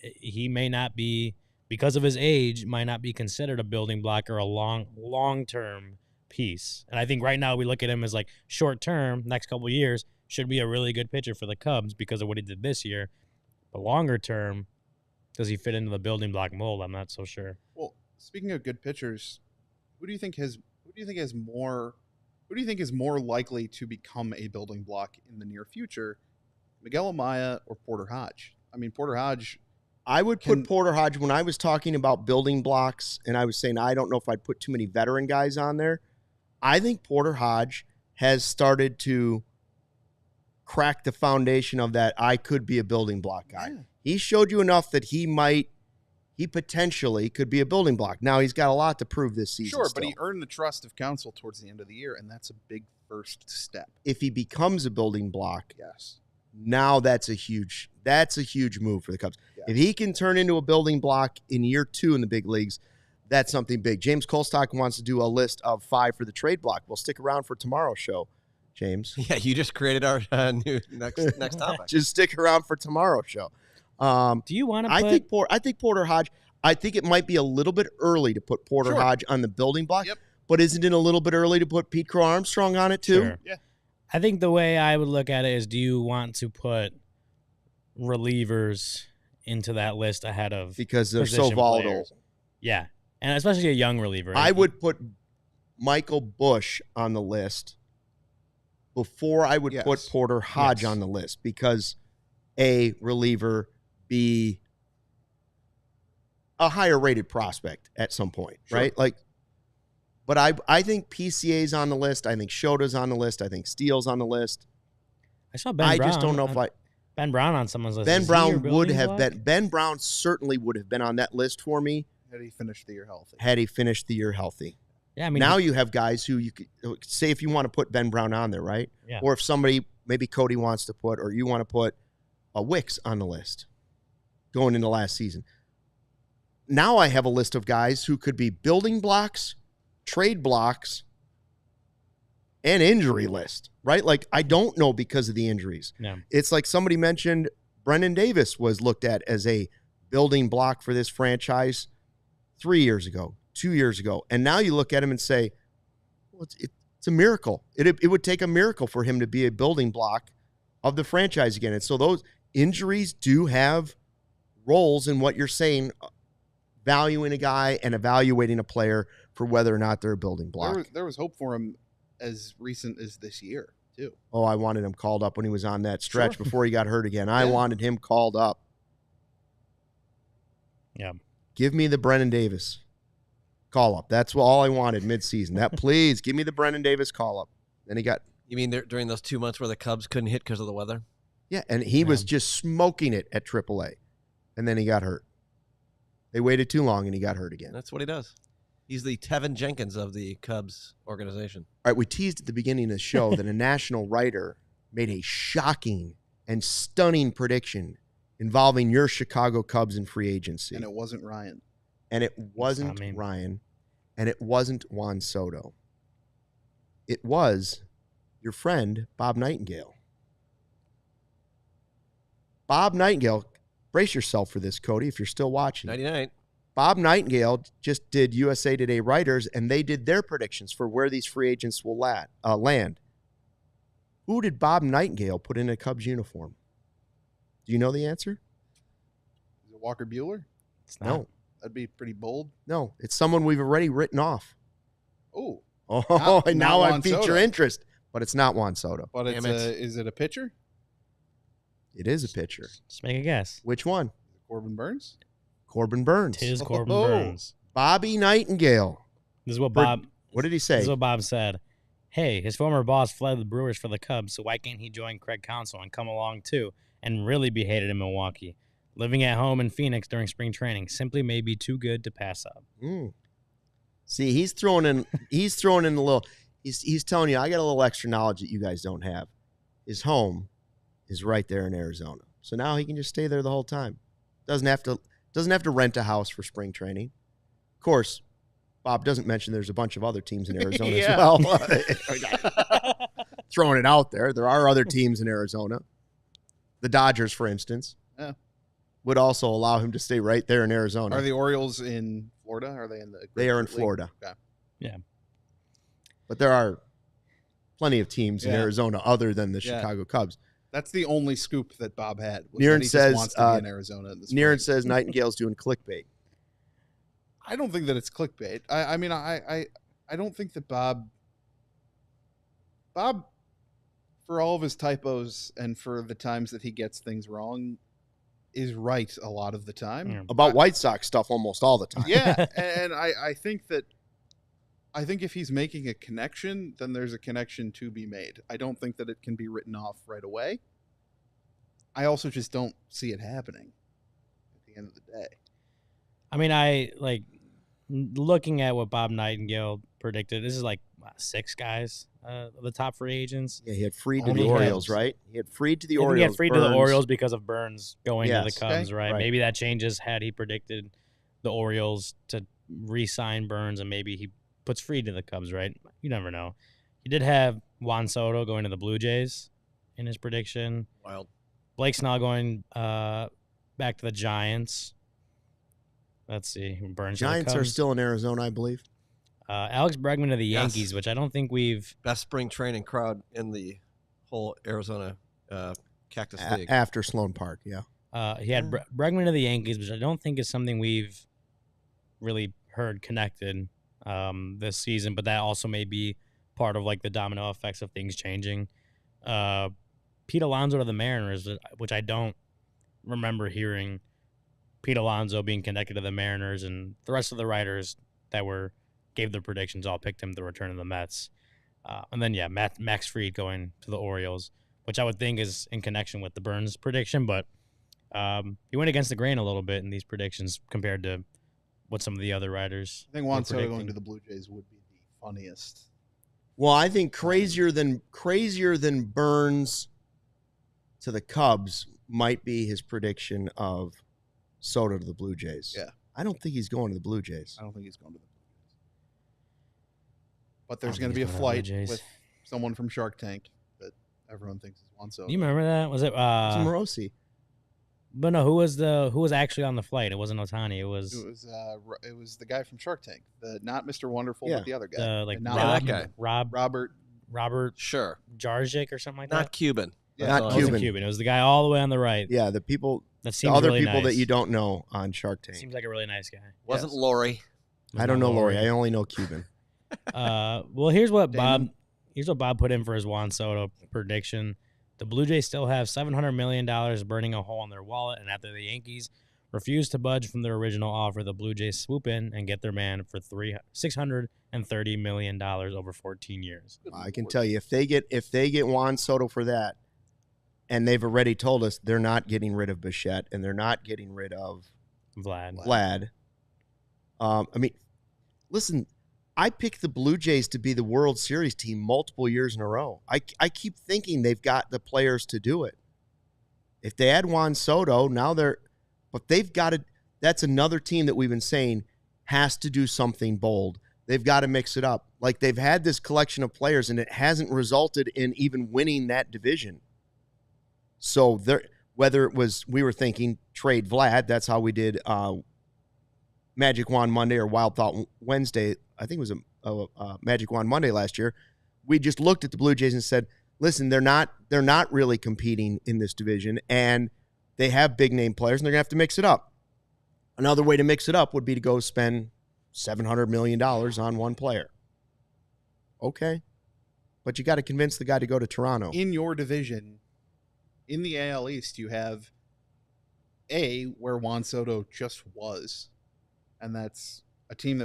he may not be, because of his age, might not be considered a building block or a long-term piece. And I think right now we look at him as like short-term, next couple of years, should be a really good pitcher for the Cubs because of what he did this year. But longer term, does he fit into the building block mold? I'm not so sure. Well, speaking of good pitchers, who do you think is more likely to become a building block in the near future, Miguel Amaya or Porter Hodge? I mean, Porter Hodge. I would put Porter Hodge when I was talking about building blocks, and I was saying I don't know if I'd put too many veteran guys on there. I think Porter Hodge has started to crack the foundation of that I could be a building block guy. Yeah. He showed you enough that he potentially could be a building block. Now he's got a lot to prove this season. Sure, still. but he earned the trust of counsel towards the end of the year, and that's a big first step. If he becomes a building block, Yes. now that's a huge move for the Cubs. Yes. If he can turn into a building block in year 2 in the big leagues, that's something big. James Colstock wants to do a list of 5 for the trade block. We'll stick around for tomorrow's show, James. Yeah, you just created our new next topic. Just stick around for tomorrow's show. Do you want to I think Porter Hodge, I think it might be a little bit early to put Porter Sure. Hodge on the building block, Yep. but isn't it a little bit early to put Pete Crow-Armstrong on it too? Sure. Yeah. I think the way I would look at it is, do you want to put relievers into that list ahead of Because they're so position volatile. players? Yeah, and especially a young reliever. I would put Michael Busch on the list before I would Yes. put Porter Hodge Yes. on the list, because A, reliever, B, a higher rated prospect at some point, Sure. right? Like, but I think PCA's on the list. I think Shota's on the list. I think Steele's on the list. I saw Ben I Brown. just don't know if Ben Brown on someone's list. Ben Is he your Brown would building have block? been. Ben Brown certainly would have been on that list for me Had he finished the year healthy? had he finished the year healthy. Yeah, I mean, Now you have guys who you could say if you want to put Ben Brown on there, right? Yeah. Or if somebody, maybe Cody wants to put, or you want to put a Wicks on the list going into last season. Now I have a list of guys who could be building blocks, trade blocks, and injury list, right? Like, I don't know because of the injuries. Yeah. It's like somebody mentioned Brendan Davis was looked at as a building block for this franchise 3 years ago, 2 years ago. And now you look at him and say, well, it's a miracle. It would take a miracle for him to be a building block of the franchise again. And so those injuries do have roles in what you're saying, valuing a guy and evaluating a player for whether or not they're a building block. There was hope for him as recent as this year, too. Oh, I wanted him called up when he was on that stretch Sure. before he got hurt again. I Yeah. wanted him called up. Yeah. Give me the Brennan Davis call up. That's all I wanted midseason. That, please give me the Brennan Davis call up. Then he got, You mean during those 2 months where the Cubs couldn't hit because of the weather? yeah, and he was just smoking it at AAA. And then he got hurt. They waited too long and he got hurt again. That's what he does. He's the Tevin Jenkins of the Cubs organization. All right, we teased at the beginning of the show that a national writer made a shocking and stunning prediction involving your Chicago Cubs in free agency. And it wasn't Ryan. And it wasn't not me. Ryan, and it wasn't Juan Soto. It was your friend, Bob Nightingale. Bob Nightingale, brace yourself for this, Cody, if you're still watching. 99. Bob Nightingale just did USA Today writers, and they did their predictions for where these free agents will land. Who did Bob Nightingale put in a Cubs uniform? Do you know the answer? Is it Walker Buehler? It's not. No. That'd be pretty bold. No, it's someone we've already written off. Oh, Oh, and now I Juan piqued your Soto. interest, but it's not Juan Soto. but Damn is it a pitcher? It is a pitcher. Just make a guess. Which one? Corbin Burns? Corbin Burns. Tis Corbin Oh. Burns. Bobby Nightingale. This is what Bob. What did he This say? is what Bob said. Hey, his former boss fled the Brewers for the Cubs, so why can't he join Craig Counsell and come along too and really be hated in Milwaukee? Living at home in Phoenix during spring training simply may be too good to pass up. See, he's throwing in a little. He's telling you, I got a little extra knowledge that you guys don't have. His home is right there in Arizona, so now he can just stay there the whole time. Doesn't have Doesn't have to rent a house for spring training. Of course, Bob doesn't mention there's a bunch of other teams in Arizona as well. Throwing it out there. There are other teams in Arizona. The Dodgers, for instance, would also allow him to stay right there in Arizona. Are the Orioles in Florida? Are they in the? They are in League? Florida. Okay. Yeah. But there are plenty of teams in Arizona other than the Chicago Cubs. That's the only scoop that Bob had. Niren says wants to be in Arizona. Niren says Nightingale's doing clickbait. I don't think that it's clickbait. I mean, I don't think that Bob, for all of his typos and for the times that he gets things wrong, is right a lot of the time. Yeah. About White Sox stuff almost all the time. Yeah, and I think if he's making a connection, then there's a connection to be made. I don't think that it can be written off right away. I also just don't see it happening at the end of the day. I mean, I like looking at what Bob Nightingale predicted. This is like 6 guys, the top free agents. Yeah, he had Fried to Only the Orioles, Cubs. right? He had Fried to the I think Orioles. he had Fried to the Burns. Orioles because of Burns going to the Yes. Cubs, Okay. right? Right. Maybe that changes had he predicted the Orioles to re-sign Burns, and maybe he puts Fried to the Cubs, right? You never know. He did have Juan Soto going to the Blue Jays in his prediction. Wild. Blake Snell going back to the Giants. Let's see. Burns to the Giants are Cubs. still in Arizona, I believe. Alex Bregman to the Yes. Yankees, which I don't think we've Best spring training crowd in the whole Arizona Cactus League. After Sloan Park, yeah. he had Bregman to the Yankees, which I don't think is something we've really heard connected this season, but that also may be part of like the domino effects of things changing. Pete Alonso to the Mariners, which I don't remember hearing Pete Alonso being connected to the Mariners, and the rest of the writers that gave their predictions all picked him to return to the Mets. And then, Max Fried going to the Orioles, which I would think is in connection with the Burns prediction, but he went against the grain a little bit in these predictions compared to what some of the other writers I think Juan were Soto predicting. going to the Blue Jays would be the funniest. Well, I think crazier than Burns to the Cubs might be his prediction of Soto to the Blue Jays. Yeah. I don't think he's going to the Blue Jays. I don't think he's going to the Blue Jays. But there's I going don't to be think a he's going to the Blue flight Jays. with someone from Shark Tank that everyone thinks is Juan Soto. Do you remember that? Was it? It's Morosi. But no, who was actually on the flight? It wasn't Otani. It was It was the guy from Shark Tank, not Mr. Wonderful, Yeah. but the other guy. like And not Rob, that guy. Robert Sure. Jarzik or something like Not that. Cuban. Yeah. Not It wasn't Cuban. Cuban. It was the guy all the way on the right. Yeah, the That seems other really people nice. that you don't know on Shark Tank. Seems like a really nice guy. Wasn't Yes. Lori. Was I don't not know Lori. I only know Cuban. Well, here's what Damon. Bob put in for his Juan Soto prediction. The Blue Jays still have $700 million burning a hole in their wallet, and after the Yankees refuse to budge from their original offer, the Blue Jays swoop in and get their man for $630 million over 14 years. I can tell you, if they get Juan Soto for that, and they've already told us they're not getting rid of Bichette and they're not getting rid of Vlad. I mean, listen, I picked the Blue Jays to be the World Series team multiple years in a row. I keep thinking they've got the players to do it. If they add Juan Soto, but they've got to. That's another team that we've been saying has to do something bold. They've got to mix it up. Like, they've had this collection of players, and it hasn't resulted in even winning that division. So whether it was, we were thinking trade Vlad, that's how we did Magic Wand Monday or Wild Thought Wednesday. I think it was a Magic Wand Monday last year. We just looked at the Blue Jays and said, listen, they're not really competing in this division, and they have big name players, and they're gonna have to mix it up. Another way to mix it up would be to go spend $700 million on one player. Okay. But you got to convince the guy to go to Toronto. In your division, in the AL East, you have where Juan Soto just was, and that's a team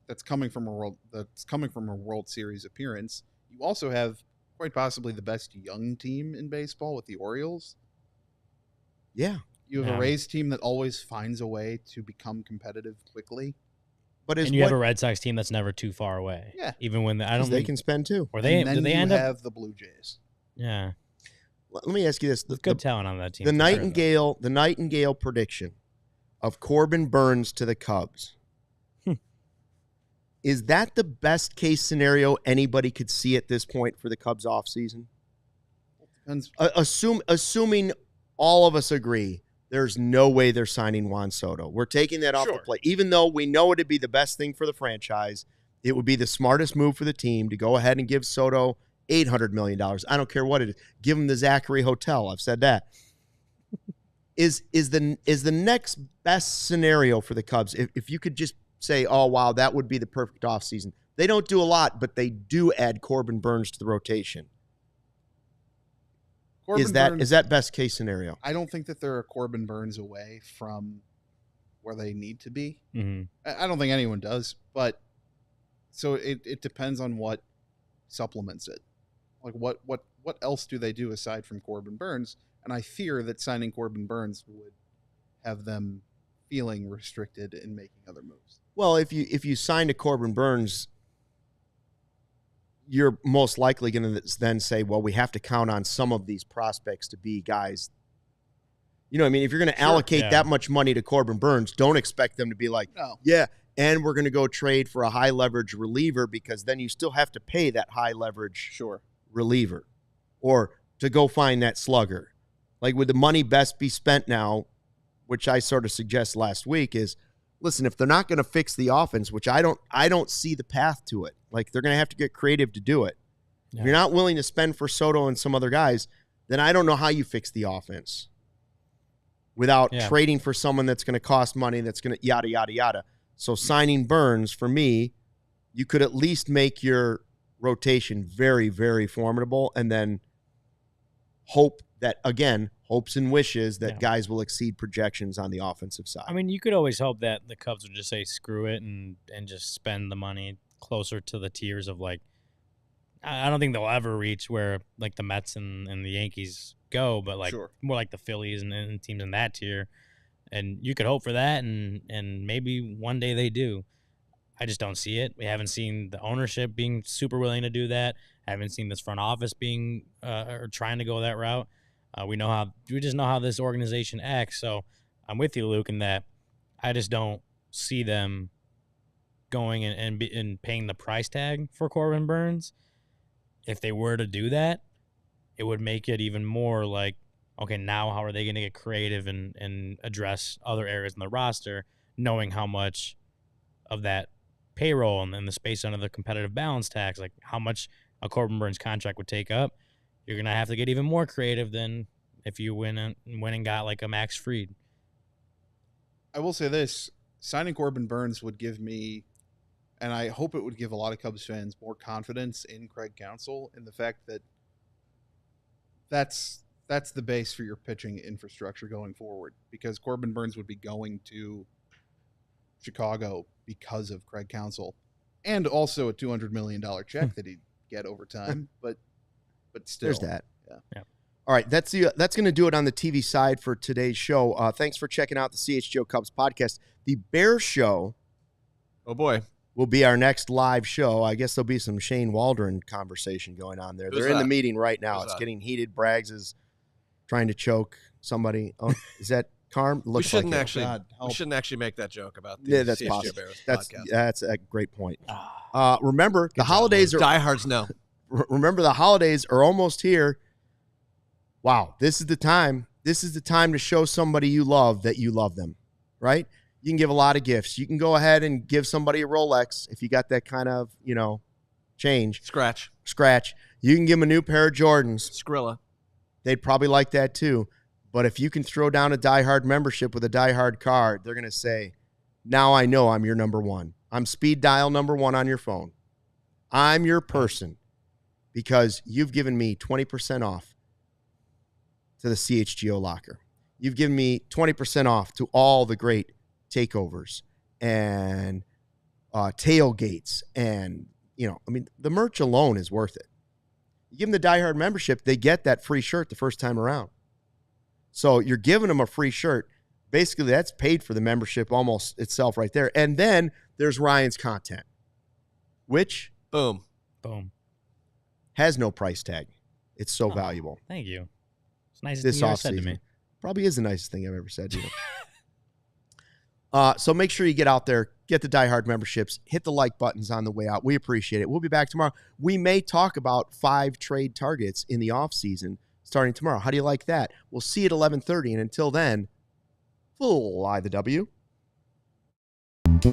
that's coming from a World Series appearance. You also have quite possibly the best young team in baseball with the Orioles. Yeah. You have Yeah. a Rays team that always finds a way to become competitive quickly. But And you have a Red Sox team that's never too far away. Yeah. Even when I don't they think, can spend too. or they and then do they you end up have the Blue Jays. yeah. Let me ask you this: Good talent on that team. the for sure, though. Nightingale prediction of Corbin Burnes to the Cubs. Is that the best case scenario anybody could see at this point for the Cubs offseason? Assuming all of us agree there's no way they're signing Juan Soto. We're taking that off the plate. Even though we know it'd be the best thing for the franchise, it would be the smartest move for the team to go ahead and give Soto $800 million. I don't care what it is. Give him the Zachary Hotel. I've said that. Is the next best scenario for the Cubs, if you could just say, oh, wow, that would be the perfect offseason. They don't do a lot, but they do add Corbin Burnes to the rotation. Is that best case scenario? I don't think that they're a Corbin Burnes away from where they need to be. Mm-hmm. I don't think anyone does, but so it depends on what supplements it. Like what else do they do aside from Corbin Burnes? And I fear that signing Corbin Burnes would have them feeling restricted in making other moves. Well, if you sign to Corbin Burnes, you're most likely going to then say, well, we have to count on some of these prospects to be guys. You know what I mean? If you're going to allocate that much money to Corbin Burnes, don't expect them to be like, yeah, and we're going to go trade for a high leverage reliever, because then you still have to pay that high leverage reliever or to go find that slugger. Like, would the money best be spent now, which I sort of suggest last week, is, listen, if they're not going to fix the offense, which I don't see the path to it. Like, they're going to have to get creative to do it. Yeah. If you're not willing to spend for Soto and some other guys, then I don't know how you fix the offense without trading for someone that's going to cost money, that's going to yada, yada, yada. So signing Burnes, for me, you could at least make your rotation very, very formidable, and then hope that, again, hopes and wishes that guys will exceed projections on the offensive side. I mean, you could always hope that the Cubs would just say screw it and just spend the money closer to the tiers of, like, I don't think they'll ever reach where, like, the Mets and the Yankees go, but, like, more like the Phillies and teams in that tier. And you could hope for that, and maybe one day they do. I just don't see it. We haven't seen the ownership being super willing to do that. I haven't seen this front office being or trying to go that route. We just know how this organization acts. So I'm with you, Luke, in that I just don't see them going and paying the price tag for Corbin Burnes. If they were to do that, it would make it even more like, okay, now how are they going to get creative and address other areas in the roster, knowing how much of that payroll and the space under the competitive balance tax, like how much a Corbin Burnes contract would take up. You're going to have to get even more creative than if you went and got like a Max Fried. I will say this, signing Corbin Burnes would give me, and I hope it would give a lot of Cubs fans, more confidence in Craig Counsell and the fact that that's the base for your pitching infrastructure going forward, because Corbin Burnes would be going to Chicago because of Craig Counsell, and also a $200 million check that he'd get over time. But still, there's that. Yeah. All right, that's going to do it on the TV side for today's show. Thanks for checking out the CHGO Cubs podcast. The Bears show, oh boy, will be our next live show. I guess there'll be some Shane Waldron conversation going on there. They're in the meeting right now. It's getting heated. Braggs is trying to choke somebody. Oh, is that Carm? We shouldn't actually make that joke about the that's CHGO possible. Bears podcast. That's a great point. Remember, the holidays are diehards know. Remember, the holidays are almost here. Wow, this is the time. This is the time to show somebody you love that you love them, right? You can give a lot of gifts. You can go ahead and give somebody a Rolex if you got that kind of, change. Scratch. You can give them a new pair of Jordans. Skrilla. They'd probably like that too. But if you can throw down a Die Hard membership with a Die Hard card, they're going to say, now I know I'm your number one. I'm speed dial number one on your phone. I'm your person because you've given me 20% off to the CHGO locker. You've given me 20% off to all the great takeovers and tailgates. And, the merch alone is worth it. You give them the Die Hard membership, they get that free shirt the first time around. So you're giving them a free shirt. Basically, that's paid for the membership almost itself right there. And then there's Ryan's content, which boom has no price tag. It's so valuable. Thank you. It's the nicest thing you ever said to me. Probably is the nicest thing I've ever said to you. So make sure you get out there, get the Die Hard memberships, hit the like buttons on the way out. We appreciate it. We'll be back tomorrow. We may talk about 5 trade targets in the offseason starting tomorrow. How do you like that? We'll see you at 11:30. And until then, fly the W. We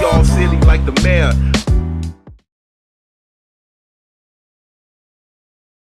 all silly like the mayor.